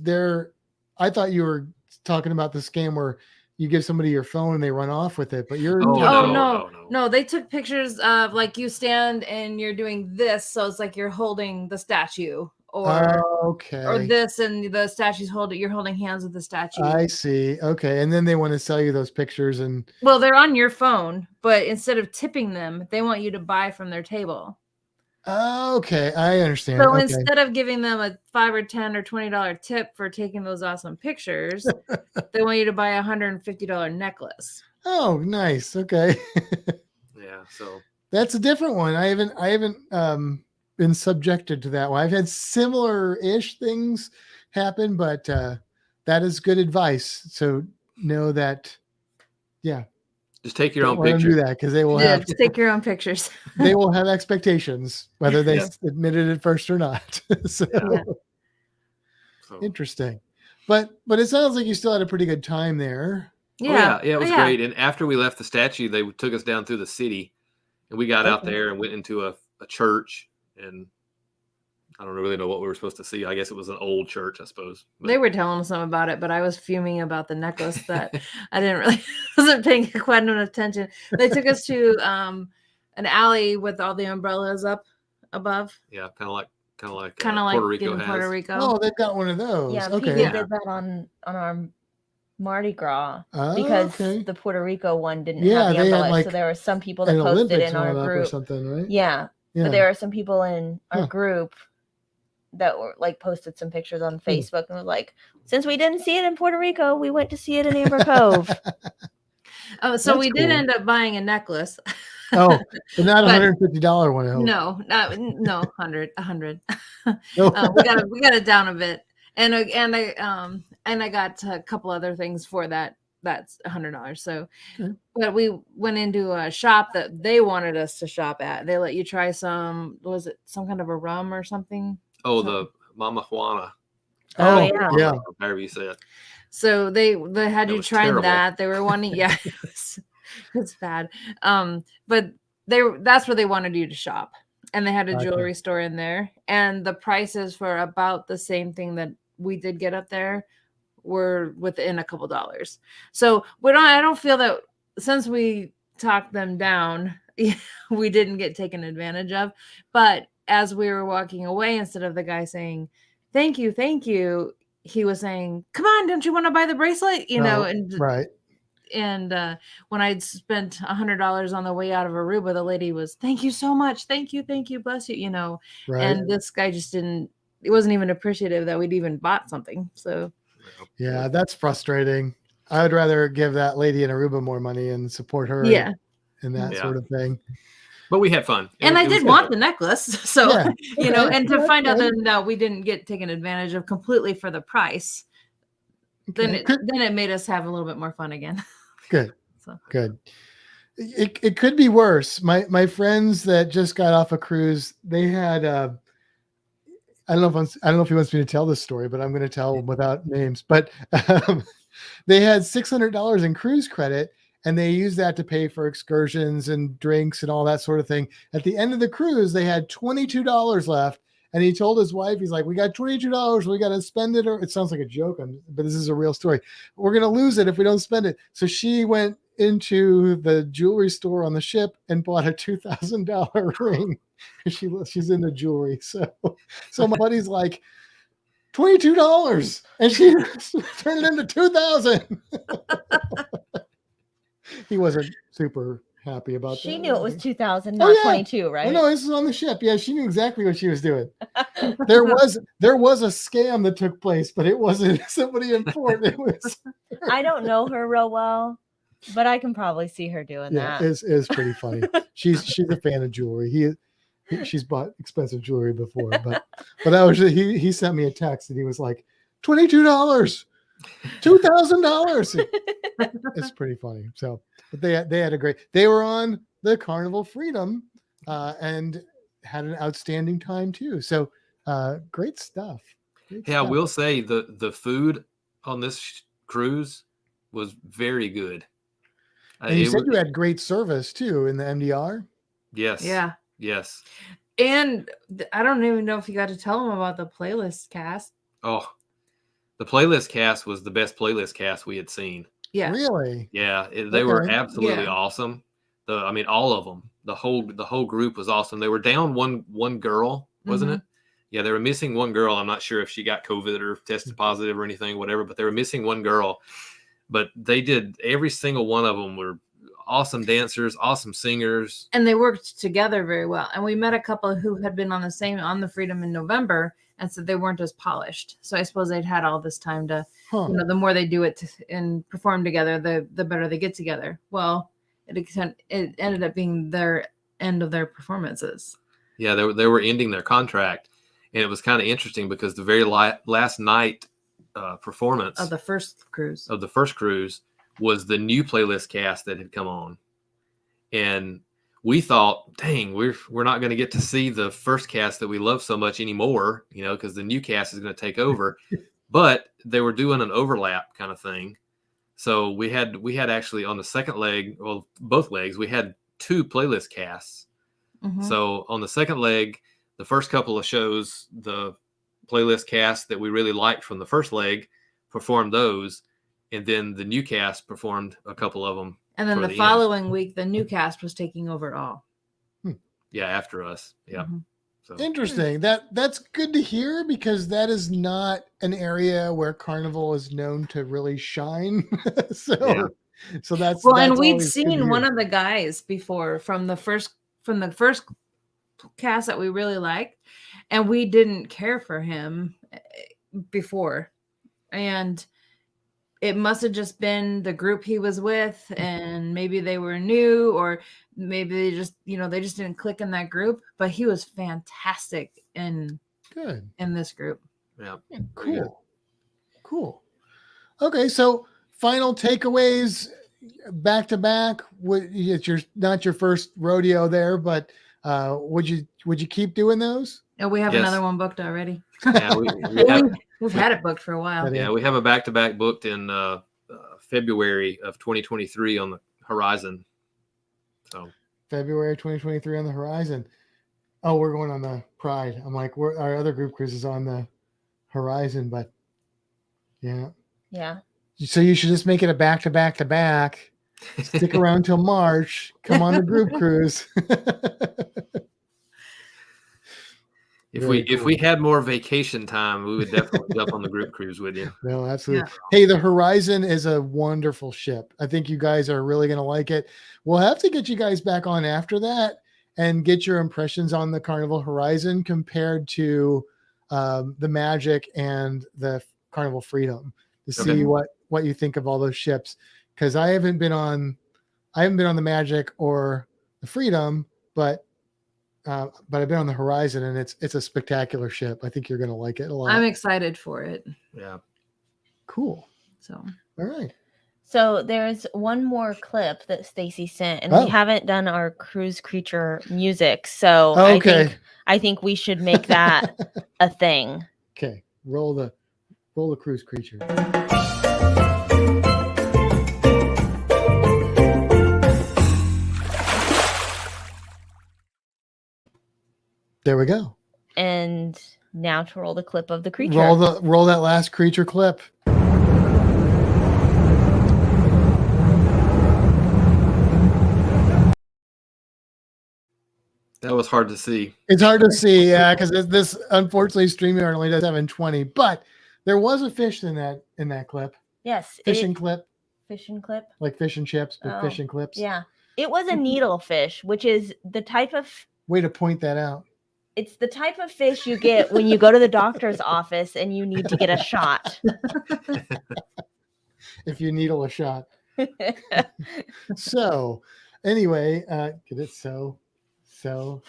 I thought you were talking about the scam where you give somebody your phone and they run off with it, but you're no. They took pictures of like you stand and you're doing this, so it's like you're holding the statue. Or this, and the statue's you're holding hands with the statue. I see. Okay. And then they want to sell you those pictures well, they're on your phone, but instead of tipping them, they want you to buy from their table. Okay. I understand. So instead of giving them a $5 or $10 or $20 tip for taking those awesome pictures, they want you to buy a $150 necklace. Oh, nice. Okay. Yeah. So that's a different one. I haven't been subjected to that one. I've had similar-ish things happen, but that is good advice. So know that, just take your own picture. Do that because they will have just take your own pictures. They will have expectations, whether they admitted it first or not. So interesting, but it sounds like you still had a pretty good time there. Yeah, it was great. And after we left the statue, they took us down through the city, and we got out there and went into a church. And I don't really know what we were supposed to see. I guess it was an old church, I suppose. But they were telling us something about it, but I was fuming about the necklace that I wasn't paying quite enough attention. They took us to an alley with all the umbrellas up above. Yeah, kind of like Puerto Rico has. Puerto Rico. Oh, they've got one of those. Yeah, okay. People did that on our Mardi Gras because the Puerto Rico one didn't have the umbrellas. So there were some people that posted in our group or something, right? Yeah. But there are some people in our group that were like posted some pictures on Facebook and was like, since we didn't see it in Puerto Rico, we went to see it in Amber Cove. Oh, so we did end up buying a necklace. Oh, but not $150 one. I hope. No, 100. We got it down a bit, and I got a couple other things for that. That's $100. So, but we went into a shop that they wanted us to shop at. They let you try some kind of a rum or something? Oh, the Mama Juana. Oh, yeah. However you say it. So they had you try that. They were wanting, it's bad. But that's where they wanted you to shop. And they had a jewelry store in there. And the prices for about the same thing that we did get up there were within a couple dollars. So I don't feel that since we talked them down, we didn't get taken advantage of. But as we were walking away, instead of the guy saying, thank you, he was saying, come on, don't you want to buy the bracelet? Right. And when I'd spent $100 on the way out of Aruba, the lady was, thank you so much. Thank you. Bless you, Right. And this guy he wasn't even appreciative that we'd even bought something. So yeah, that's frustrating. I would rather give that lady in Aruba more money and support her and that sort of thing. But we had fun. And I did want the necklace. So, and to find out that we didn't get taken advantage of completely for the price, then it made us have a little bit more fun again. Good. Good. It could be worse. My friends that just got off a cruise, they had I don't know if he wants me to tell this story, but I'm going to tell without names. But they had $600 in cruise credit, and they used that to pay for excursions and drinks and all that sort of thing. At the end of the cruise, they had $22 left. And he told his wife, he's like, we got $22. We got to spend it. Or it sounds like a joke, but this is a real story. We're going to lose it if we don't spend it. So she went into the jewelry store on the ship and bought a $2,000 ring. She's into jewelry. So my buddy's like, $22. And she turned it into $2,000. He wasn't super happy about that. She knew it was 2000, not 22, right? Oh, no, this is on the ship. Yeah, she knew exactly what she was doing. There was a scam that took place, but it wasn't somebody important. It was. I don't know her real well, but I can probably see her doing that. It's pretty funny. She's a fan of jewelry. She's bought expensive jewelry before, but that was he sent me a text and he was like, $22. $2,000. It's pretty funny. So, but they had they were on the Carnival Freedom and had an outstanding time too. So great stuff. I will say the food on this cruise was very good. And you said you had great service too in the MDR. Yes. Yeah. Yes. And I don't even know if you got to tell them about the playlist cast. Oh, the playlist cast was the best playlist cast we had seen. Yeah. Really? Yeah. They were absolutely awesome. All of them. The whole group was awesome. They were down one girl, wasn't it? Yeah, they were missing one girl. I'm not sure if she got COVID or tested positive or anything, whatever, but they were missing one girl. But they did, every single one of them were awesome dancers, awesome singers. And they worked together very well. And we met a couple who had been on the Freedom in November and said they weren't as polished. So I suppose they'd had all this time to, the more they do it and perform together, the better they get together. Well, it ended up being their end of their performances. Yeah, they were ending their contract. And it was kind of interesting because the very last night performance of the first cruise was the new playlist cast that had come on. And we thought, dang, we're not going to get to see the first cast that we love so much anymore, because the new cast is going to take over. But they were doing an overlap kind of thing. So we had actually on the second leg, well, both legs, we had two playlist casts. Mm-hmm. So on the second leg, the first couple of shows, the playlist cast that we really liked from the first leg performed those. And then the new cast performed a couple of them. And then the following week, the new cast was taking over it all. Yeah, after us. Yeah. Mm-hmm. So interesting. That's good to hear because that is not an area where Carnival is known to really shine. So that's and we'd seen one of the guys before from the first cast that we really liked, and we didn't care for him before, and it must have just been the group he was with, and maybe they were new, or maybe they just didn't click in that group. But he was fantastic in this group. Yeah. Cool. Okay, so final takeaways back to back. It's not your first rodeo there, but would you keep doing those? Oh, we have another one booked already. Yeah, we've had it booked for a while. Yeah, we have a back-to-back booked in February of 2023 on the horizon. So February 2023 on the horizon. Oh, we're going on the Pride. I'm like, our other group cruise is on the horizon, but yeah. So you should just make it a back-to-back. Stick around till March. Come on the group cruise. If we had more vacation time, we would definitely jump on the group cruise with you. No, absolutely. Yeah. Hey, the Horizon is a wonderful ship. I think you guys are really going to like it. We'll have to get you guys back on after that and get your impressions on the Carnival Horizon compared to the Magic and the Carnival Freedom to see what you think of all those ships. Because I haven't been on the Magic or the Freedom, but I've been on the Horizon, and it's a spectacular ship. I think you're going to like it a lot. I'm excited for it. Yeah. Cool. So, all right. So there's one more clip that Stacy sent, and we haven't done our cruise creature music. So I think we should make that a thing. Okay. Roll the cruise creature. There we go. And now to roll the clip of the creature. Roll that last creature clip. That was hard to see. It's hard to see, yeah, because this unfortunately StreamYard only does 720. But there was a fish in that clip. Yes. Fishing clip. Fishing clip. Like fish and chips, but fishing clips. Yeah. It was a needlefish, which is the type of... Way to point that out. It's the type of fish you get when you go to the doctor's office and you need to get a shot. If you needle a shot. So, anyway, get it so. Tell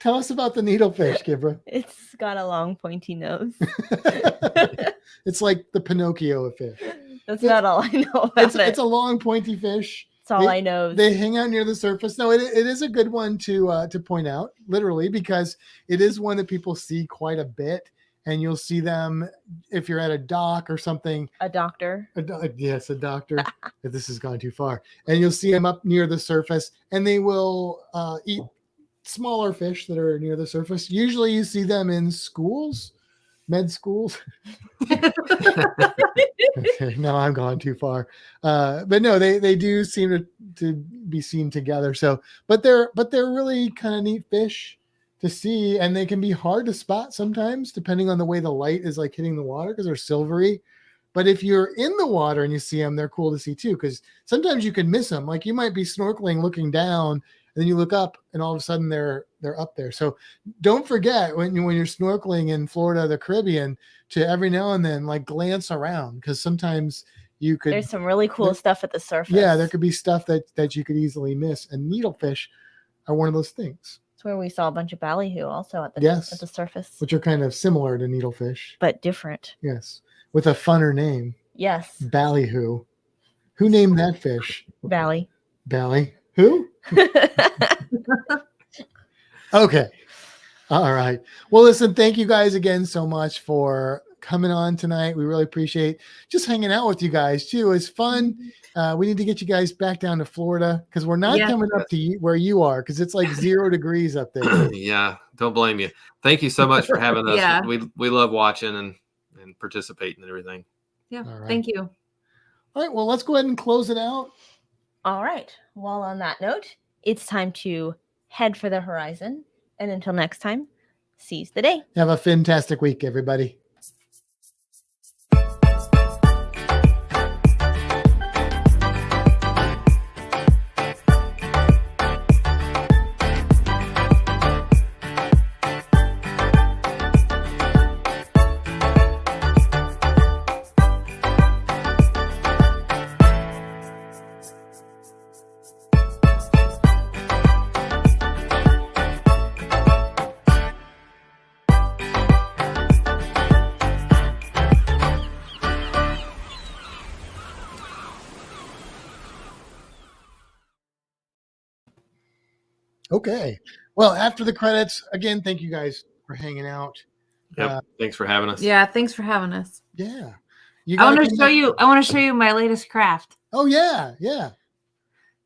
us about the needlefish, Kimbra. It's got a long pointy nose. It's like the Pinocchio of fish. That's not all I know about it. It's a long pointy fish. That's all I know. They hang out near the surface. No, it is a good one to point out, literally, because it is one that people see quite a bit, and you'll see them if you're at a dock or something. A doctor. Yes, a doctor. This has gone too far. And you'll see them up near the surface, and they will eat smaller fish that are near the surface. Usually you see them in schools, med schools. Okay, no, I'm gone too far. But no, they do seem to be seen together. So, but they're really kind of neat fish to see, and they can be hard to spot sometimes depending on the way the light is like hitting the water because they're silvery. But if you're in the water and you see them, they're cool to see too, because sometimes you can miss them. Like you might be snorkeling looking down, and then you look up and all of a sudden they're up there. So don't forget when you're snorkeling in Florida, the Caribbean, to every now and then like glance around, because sometimes there's some really cool stuff at the surface. Yeah, there could be stuff that you could easily miss, and needlefish are one of those things. That's where we saw a bunch of ballyhoo also at the surface, which are kind of similar to needlefish but different. Yes, with a funner name. Yes, ballyhoo. Who named that fish? Bally. Who? Okay. All right. Well, listen, thank you guys again so much for coming on tonight. We really appreciate just hanging out with you guys too. It's fun. We need to get you guys back down to Florida because we're not coming up to where you are because it's like 0 degrees up there. Yeah, don't blame you. Thank you so much for having us. Yeah. We love watching and participating and everything. Yeah. Right. Thank you. All right. Well, let's go ahead and close it out. All right. Well, on that note, it's time to head for the horizon. And until next time, seize the day. Have a fantastic week, everybody. Okay. Well, after the credits, again, thank you guys for hanging out. Yep. Thanks for having us. Yeah, thanks for having us. Yeah. I want to show you my latest craft. Oh yeah, yeah.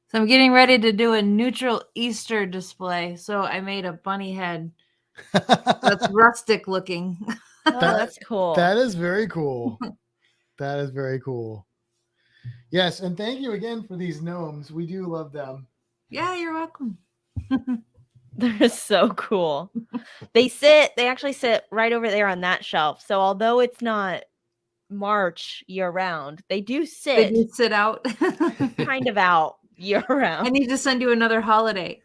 So I'm getting ready to do a neutral Easter display. So I made a bunny head. That's rustic looking. That's cool. That is very cool. That is very cool. Yes, and thank you again for these gnomes. We do love them. Yeah, you're welcome. They're so cool. They actually sit right over there on that shelf. So although it's not March year round, they do sit out kind of out year round. I need to send you another holiday.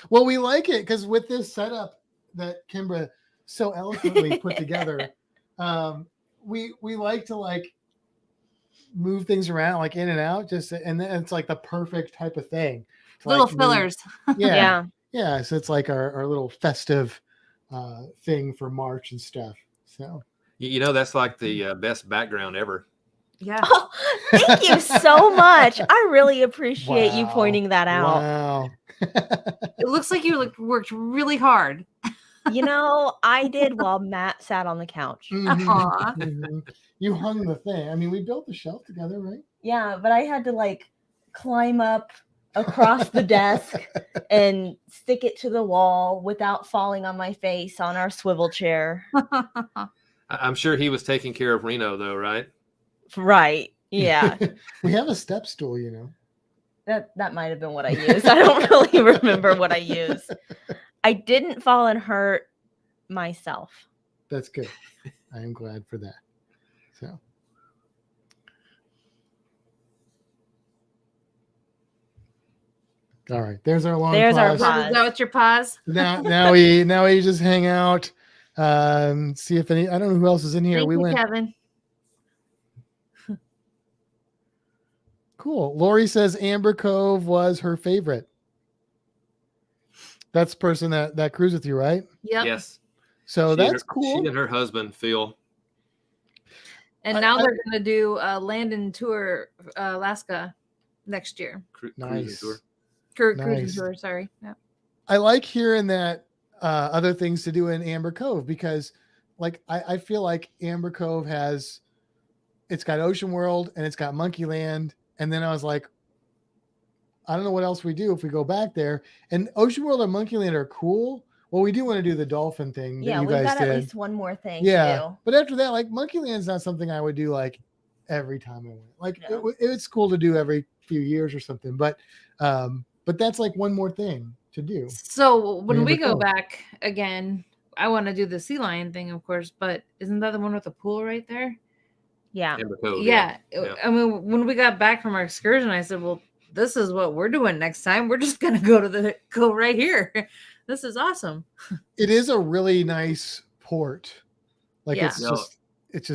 Well, we like it because with this setup that Kimbra so eloquently put together, we like to move things around like in and out, and then it's like the perfect type of thing. Little fillers. Yeah. So it's like our little festive thing for March and stuff. So that's like the best background ever. Yeah. Oh, thank you so much. I really appreciate you pointing that out. Wow. It looks like you worked really hard. I did while Matt sat on the couch. Mm-hmm. Mm-hmm. You hung the thing. I mean, we built the shelf together, right? Yeah, but I had to climb up across the desk and stick it to the wall without falling on my face on our swivel chair. I'm sure he was taking care of Reno, though, right? Right. Yeah. We have a step stool, you know. That might have been what I used. I don't really remember what I used. I didn't fall and hurt myself. That's good. I am glad for that. So. All right, there's our long There's our pause. pause. Is that what your pause? Now we just hang out. See if any. I don't know who else is in here. Thank we you, went. Kevin. Cool. Lori says Amber Cove was her favorite. That's the person that cruised with you, right? Yep. Yes. So that's cool. She and her husband, Phil. And now they're going to do a land and tour Alaska next year. Nice. Cruising tour, sorry. Yep. I like hearing that other things to do in Amber Cove because like I feel like Amber Cove it's got Ocean World and it's got Monkey Land. And then I was like, I don't know what else we do if we go back there. And Ocean World and Monkey Land are cool. Well, we do want to do the dolphin thing. Yeah, that you we've guys got did. at least one more thing Yeah, to do. but after that, like Monkey Land's not something I would do like every time I went. Like it's cool to do every few years or something. But that's like one more thing to do. So when we go back again, I want to do the sea lion thing, of course. But isn't that the one with the pool right there? Yeah. Cove, yeah. I mean, when we got back from our excursion, I said, well, this is what we're doing next time. We're just going to go right here. This is awesome. It is a really nice port. Like Yeah. it's just it's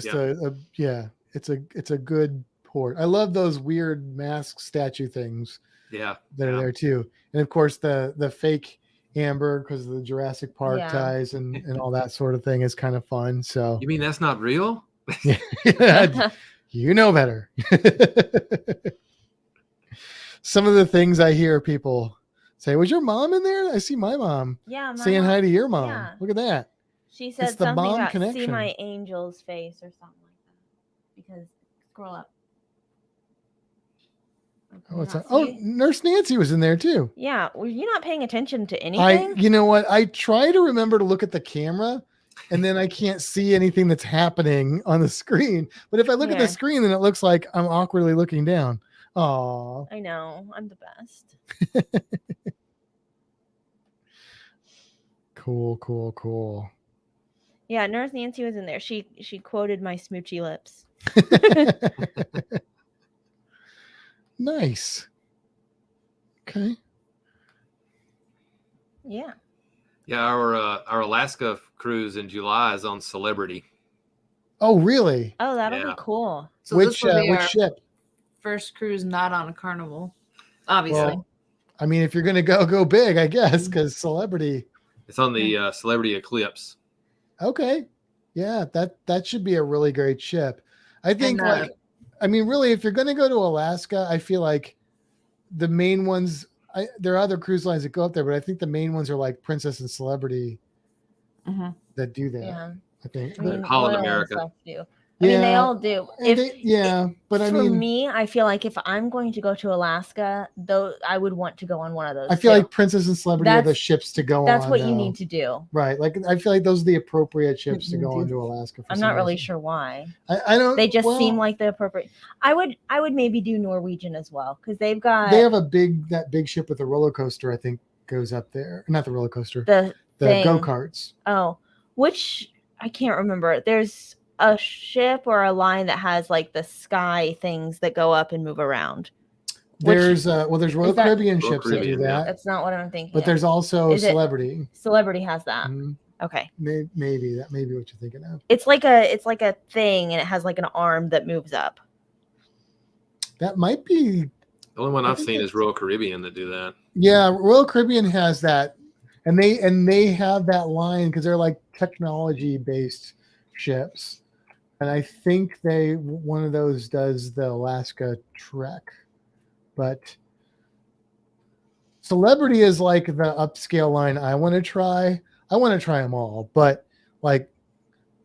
a good port. I love those weird mask statue things. Yeah. That are there too. And of course the fake amber because of the Jurassic Park ties and all that sort of thing is kind of fun. So you mean that's not real? You know better. Some of the things I hear people say, was your mom in there? I see my mom. Yeah, saying hi to your mom. Yeah. Look at that. She said the something mom about connection. see my angel's face or something like that. Because scroll up. Nurse Nancy was in there too. Yeah, were you not paying attention to anything? You know what? I try to remember to look at the camera, and then I can't see anything that's happening on the screen. But if I look at the screen, then it looks like I'm awkwardly looking down. Oh, I know. I'm the best. Cool. Yeah, Nurse Nancy was in there. She quoted my smoochy lips. Nice. Okay. Yeah. Yeah, our Alaska cruise in July is on Celebrity. Oh, really? Oh, that'll be cool. So which ship? First cruise not on a Carnival, obviously. Well, I mean, if you're gonna go big, I guess, because Celebrity. It's on the Celebrity Eclipse. Okay. Yeah, that should be a really great ship. I think really, if you're going to go to Alaska, I feel like the main ones, there are other cruise lines that go up there, but I think the main ones are like Princess and Celebrity that do that. Yeah. I think. Holland America. I mean, they all do. But for me, I feel like if I'm going to go to Alaska, though, I would want to go on one of those. I feel like Princess and Celebrity are the ships to go on. That's what you need to do. Right. Like, I feel like those are the appropriate ships to go on to Alaska. I'm not really sure why. I don't. They just seem like the appropriate. I would maybe do Norwegian as well because they have a big ship with a roller coaster. I think goes up there. Not the roller coaster. The go-karts. Oh, which I can't remember. There's a ship or a line that has like the sky things that go up and move around. There's Royal Caribbean ships that do that. That's not what I'm thinking. But there's also Celebrity. Celebrity has that. Mm-hmm. Okay. Maybe that may be what you're thinking of. It's like a thing and it has like an arm that moves up. That might be the only one I've seen is Royal Caribbean that do that. Yeah, Royal Caribbean has that. And they have that line because they're like technology based ships. And I think one of those does the Alaska trek, but Celebrity is like the upscale line I want to try. I want to try them all, but like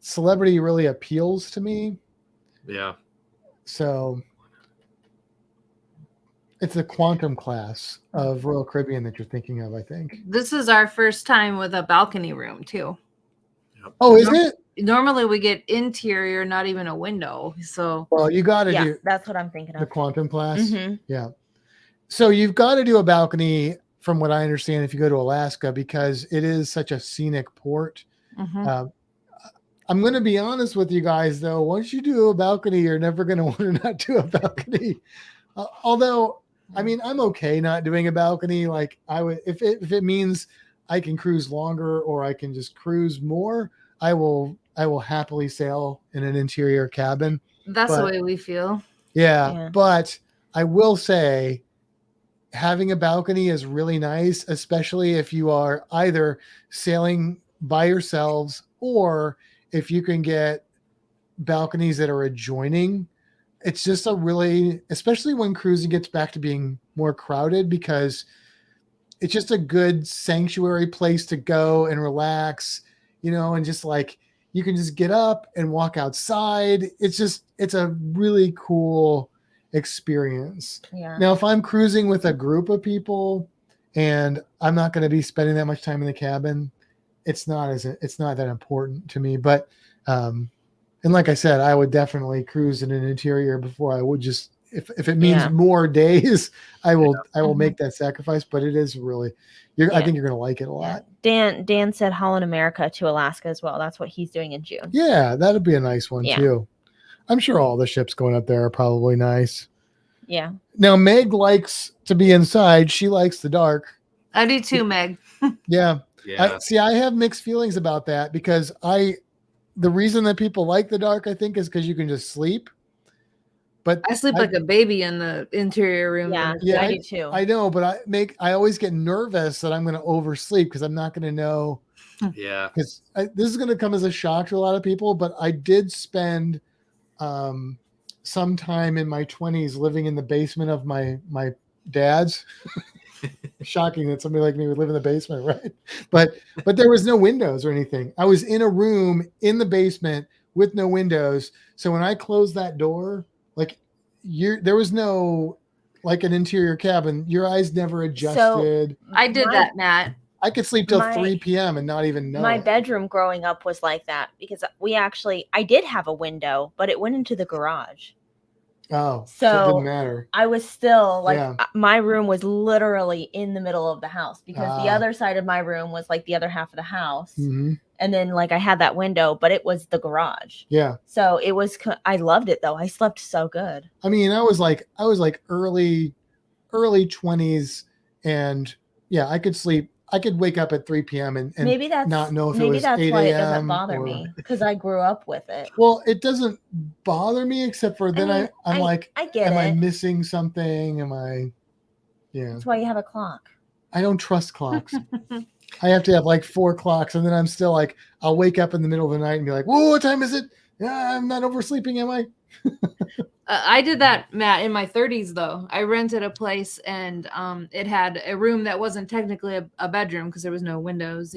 Celebrity really appeals to me. Yeah. So It's the quantum class of Royal Caribbean that you're thinking of, I think. This is our first time with a balcony room too. Oh, is it? Normally we get interior, not even a window. So well, you got to do. That's what I'm thinking of. The quantum class. Mm-hmm. Yeah. So you've got to do a balcony, from what I understand, if you go to Alaska, because it is such a scenic port. mm-hmm. I'm going to be honest with you guys, though. Once you do a balcony, you're never going to want to not do a balcony. Although, I mean, I'm okay not doing a balcony. Like I would, if it means I can cruise longer or I can just cruise more, I will happily sail in an interior cabin. That's the way we feel. Yeah, but I will say having a balcony is really nice, especially if you are either sailing by yourselves or if you can get balconies that are adjoining. It's just a really, especially when cruising gets back to being more crowded, because it's just a good sanctuary place to go and relax, and just like you can just get up and walk outside. It's a really cool experience. Yeah. Now, if I'm cruising with a group of people and I'm not going to be spending that much time in the cabin, it's not that important to me. But, and like I said, I would definitely cruise in an interior before I would just, if it means more days, I will make that sacrifice. But it is really, I think you're going to like it a lot. Dan said Holland America to Alaska as well. That's what he's doing in June. Yeah, that'd be a nice one too. I'm sure all the ships going up there are probably nice. Yeah. Now Meg likes to be inside. She likes the dark. I do too, Meg. Yeah. Yeah. I have mixed feelings about that, because the reason that people like the dark, I think, is because you can just sleep. But I sleep like a baby in the interior room. Yeah, I do too. I know, but I always get nervous that I'm going to oversleep because I'm not going to know. Yeah. Because this is going to come as a shock to a lot of people, but I did spend some time in my 20s living in the basement of my dad's. Shocking that somebody like me would live in the basement, right? But there was no windows or anything. I was in a room in the basement with no windows. So when I closed that door, like there was no like an interior cabin. Your eyes never adjusted. So I did that, Matt. I could sleep till 3 p.m. and not even know. My bedroom growing up was like that, because I did have a window, but it went into the garage. Oh, so it didn't matter. I was still my room was literally in the middle of the house, because the other side of my room was like the other half of the house. Mm-hmm. And then like I had that window, but it was the garage. Yeah. So it was, I loved it though. I slept so good. I mean, I was like early 20s, and I could sleep. I could wake up at 3 p.m. and maybe that's not know if it was 8 a.m. Maybe that's why it doesn't bother me, because I grew up with it. Well, it doesn't bother me, except for then I'm like, I get am it. I missing something? Am I? Yeah. That's why you have a clock. I don't trust clocks. I have to have like 4 clocks, and then I'm still like, I'll wake up in the middle of the night and be like, whoa, what time is it? Yeah, I'm not oversleeping, am I? I did that, Matt, in my 30s, though. I rented a place, and it had a room that wasn't technically a bedroom because there was no windows,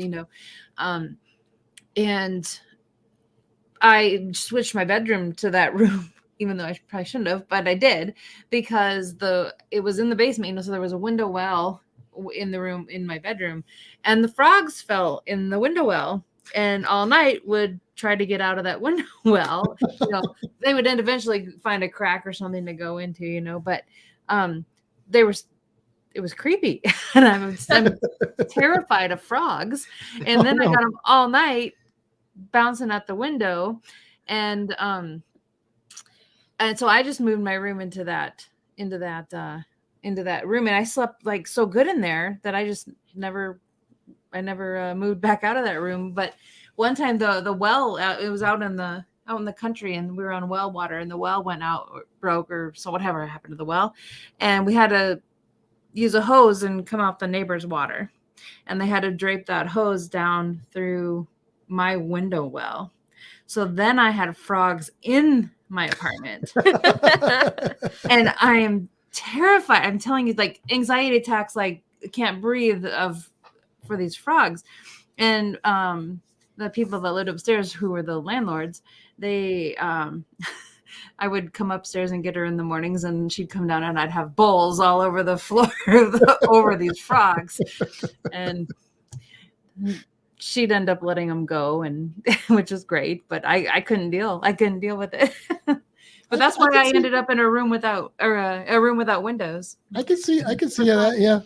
and I switched my bedroom to that room, even though I probably shouldn't have, but I did, because it was in the basement, so there was a window well in the room in my bedroom, and the frogs fell in the window well, and all night would try to get out of that window well. They would then eventually find a crack or something to go into, but it was creepy, and I'm terrified of frogs. And then I got them all night bouncing at the window, and so I just moved my room into that room, and I slept like so good in there that I just never moved back out of that room. But one time the well, it was out in the country, and we were on well water, and the well went out or broke, or so whatever happened to the well, and we had to use a hose and come out the neighbor's water, and they had to drape that hose down through my window well. So then I had frogs in my apartment, and I am terrified. I'm telling you, like anxiety attacks, like can't breathe for these frogs. And the people that lived upstairs, who were the landlords, they I would come upstairs and get her in the mornings, and she'd come down, and I'd have bowls all over the floor over these frogs, and she'd end up letting them go, and which is great. But I couldn't deal. I couldn't deal with it. But that's why I ended up in a room without windows. I can see that. Yeah.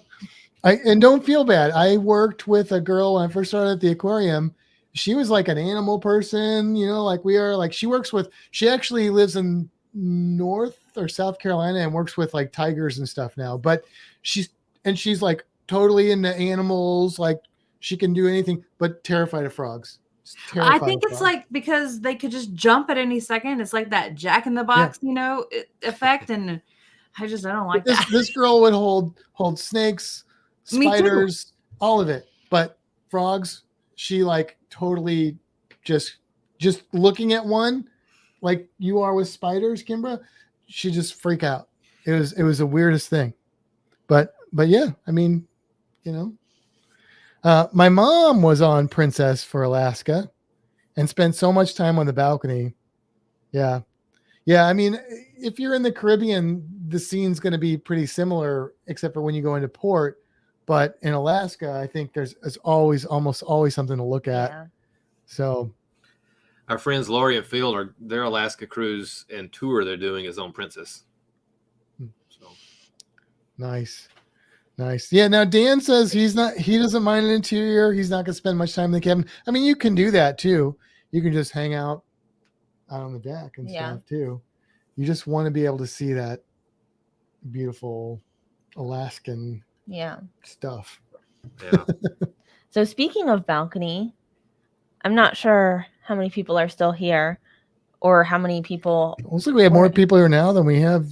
And don't feel bad. I worked with a girl when I first started at the aquarium. She was like an animal person, like we are. Like she actually lives in North or South Carolina and works with like tigers and stuff now. But she's like totally into animals. Like she can do anything, but terrified of frogs. I think it's like because they could just jump at any second. It's like that Jack in the Box, effect. And I don't like that. This girl would hold snakes, spiders, all of it. But frogs, she like totally just looking at one like you are with spiders, Kimbra, she just freak out. It was the weirdest thing. But yeah, I mean, my mom was on Princess for Alaska and spent so much time on the balcony. Yeah. Yeah. I mean, if you're in the Caribbean, the scene's going to be pretty similar, except for when you go into port. But in Alaska, I think there's almost always something to look at. Yeah. So our friends Lori and Phil, their Alaska cruise and tour they're doing is on Princess. So nice. Yeah. Now Dan says he doesn't mind an interior. He's not going to spend much time in the cabin. I mean, you can do that too. You can just hang out on the deck and stuff too. You just want to be able to see that beautiful Alaskan stuff. Yeah. So speaking of balcony, I'm not sure how many people are still here or how many people. Looks like we have more people here now than we have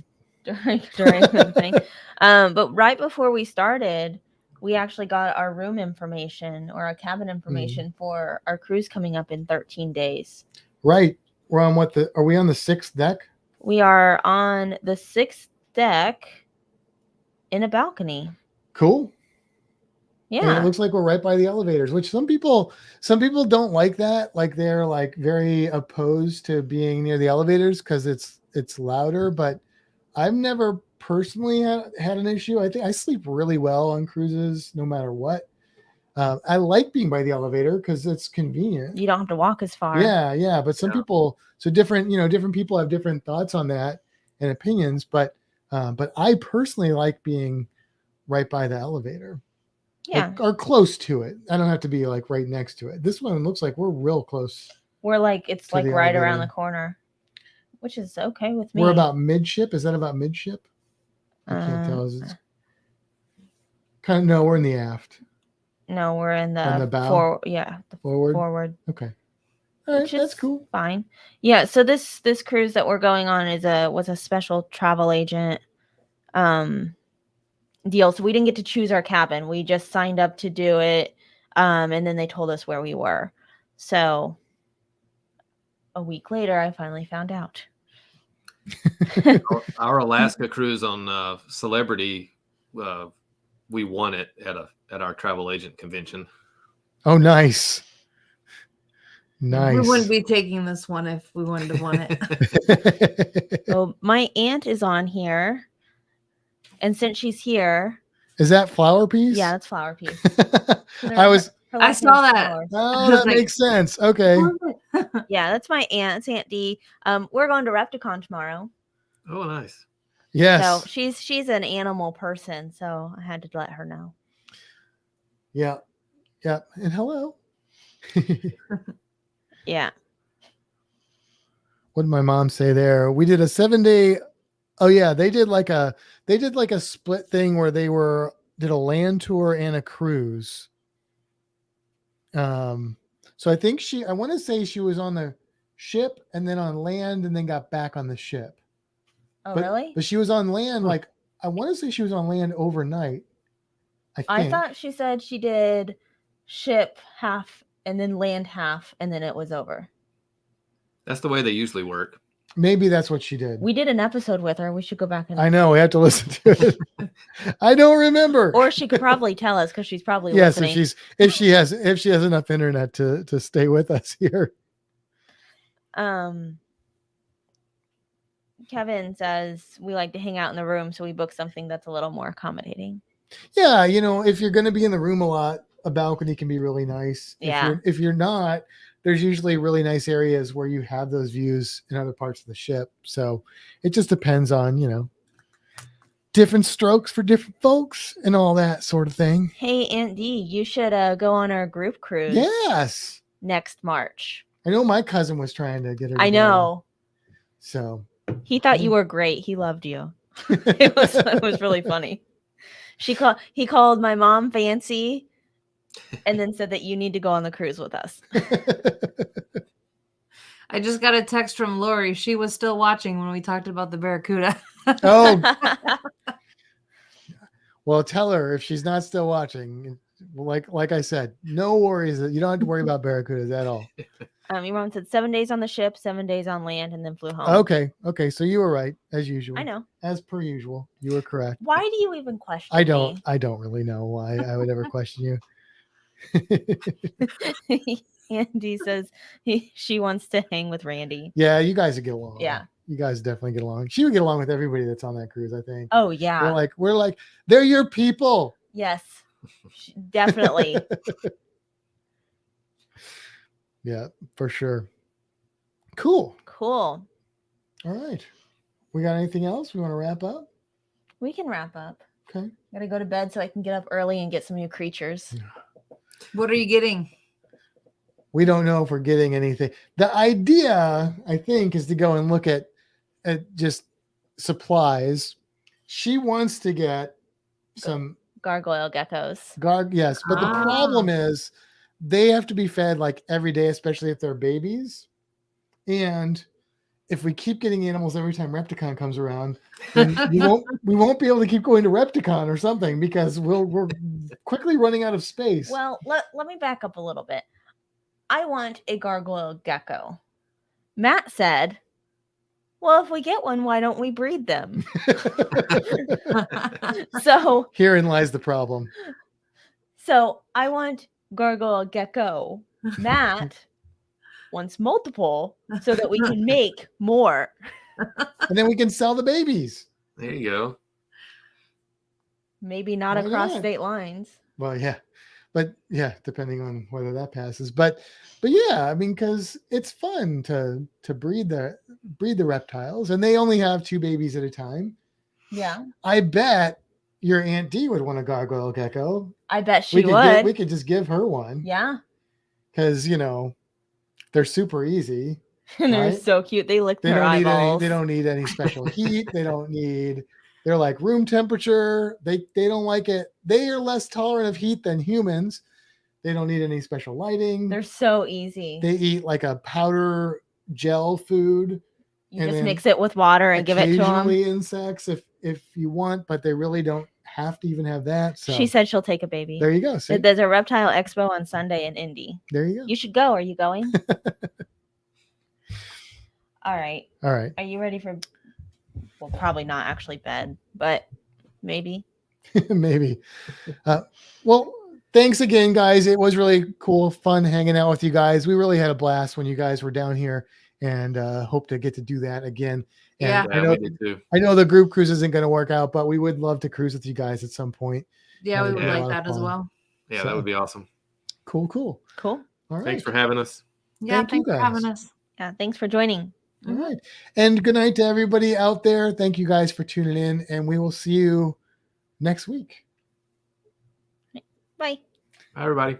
during the thing. But right before we started, we actually got our room information or our cabin information for our cruise coming up in 13 days. Right. We're on are we on the 6th deck? We are on the 6th deck in a balcony. Cool. Yeah. And it looks like we're right by the elevators, which some people don't like that. Like they're like very opposed to being near the elevators because it's louder, but I've never personally had an issue. I think I sleep really well on cruises no matter what. I like being by the elevator because it's convenient. You don't have to walk as far. Yeah. But some people, so different people have different thoughts on that and opinions. But I personally like being right by the elevator. Yeah. Or close to it. I don't have to be like right next to it. This one looks like we're real close. We're like, it's like right around the corner, which is okay with me. We're about midship. Is that about midship? I can't tell. It's kind of, no, we're in the aft. No, we're in the bow. Forward. Okay. All right, that's cool. Fine. Yeah. So this cruise that we're going on was a special travel agent deal. So we didn't get to choose our cabin. We just signed up to do it. And then they told us where we were. So a week later, I finally found out. Our Alaska cruise on Celebrity, we won it at our travel agent convention. Oh, nice. Nice. We wouldn't be taking this one if we wouldn't have won it. So my aunt is on here. And since she's here. Is that Flower Piece? Yeah, that's Flower Piece. I saw that. Oh, that makes sense. Okay. Yeah, that's my aunt. It's Aunt Dee. We're going to Repticon tomorrow. Oh, nice. Yes. So she's an animal person, so I had to let her know. Yeah. Yeah. And hello. Yeah. What did my mom say there? We did a 7-day. Oh yeah, they did like a split thing where they did a land tour and a cruise. So I think I want to say she was on the ship and then on land and then got back on the ship. Oh, really? But she was on land. Like I want to say she was on land overnight. I thought she said she did ship half and then land half and then it was over. That's the way they usually work. Maybe that's what she did. We did an episode with her. We should go back and. I know we have to listen to it. I don't remember. Or she could probably tell us because she's probably listening. Yes, if she has enough internet to stay with us here. Kevin says we like to hang out in the room, so we book something that's a little more accommodating. Yeah, if you're going to be in the room a lot, a balcony can be really nice. Yeah. If you're not, there's usually really nice areas where you have those views in other parts of the ship. So it just depends on, different strokes for different folks and all that sort of thing. Hey, Aunt D, you should go on our group cruise. Yes. Next March. I know my cousin was trying to get her. I know. So he thought you were great. He loved you. It was really funny. He called my mom fancy and then said that you need to go on the cruise with us. I just got a text from Lori. She was still watching when we talked about the Barracuda. Oh. Well, tell her if she's not still watching, like I said, no worries. You don't have to worry about Barracudas at all. Your mom said 7 days on the ship, 7 days on land, and then flew home. Okay. So you were right, as usual. I know. As per usual, you were correct. Why do you even question I don't really know why I would ever question you. Andy says she wants to hang with Randy. Yeah, you guys would get along. Yeah. You guys definitely get along. She would get along with everybody that's on that cruise, I think. Oh, yeah. We're like, they're your people. Yes, definitely. Yeah, for sure. Cool. Cool. All right. We got anything else? We want to wrap up? We can wrap up. Okay. Gotta go to bed so I can get up early and get some new creatures. What are you getting? We don't know if we're getting anything. The idea, I think, is to go and look at just supplies. She wants to get some gargoyle geckos. Yes, but the problem is they have to be fed like every day, especially if they're babies. And if we keep getting animals every time Repticon comes around, then we won't be able to keep going to Repticon or something because we're quickly running out of space. Well, let me back up a little bit. I want a gargoyle gecko. Matt said, well, if we get one, why don't we breed them? So herein lies the problem. So I want gargoyle gecko. Matt wants multiple so that we can make more. And then we can sell the babies. There you go. Maybe not across state lines. Well, yeah. But yeah, depending on whether that passes. But yeah, I mean, because it's fun to breed the reptiles, and they only have 2 babies at a time. Yeah. I bet your Aunt D would want a gargoyle gecko. I bet she would. We could just give her one. Yeah. Because they're super easy. And they're so cute. They lick their eyeballs. They don't need any special heat. They're like room temperature. They don't like it. They are less tolerant of heat than humans. They don't need any special lighting. They're so easy. They eat like a powder gel food. You just mix it with water and give it to them. Occasionally insects if you want, but they really don't have to even have that. So she said she'll take a baby. There you go. See? There's a reptile expo on Sunday in Indy. There you go. You should go. Are you going? All right. Are you ready for... Well, probably not actually bed, but maybe. Maybe. Well, thanks again, guys. It was really cool, fun hanging out with you guys. We really had a blast when you guys were down here, and hope to get to do that again. And yeah, we did too. I know the group cruise isn't going to work out, but we would love to cruise with you guys at some point. Yeah, we would like that as well. Yeah, that would be awesome. Cool. All right. Thanks for having us. Yeah, thanks for having us. Yeah, thanks for joining. All right. And good night to everybody out there. Thank you guys for tuning in, and we will see you next week. Bye. Bye, everybody. Bye.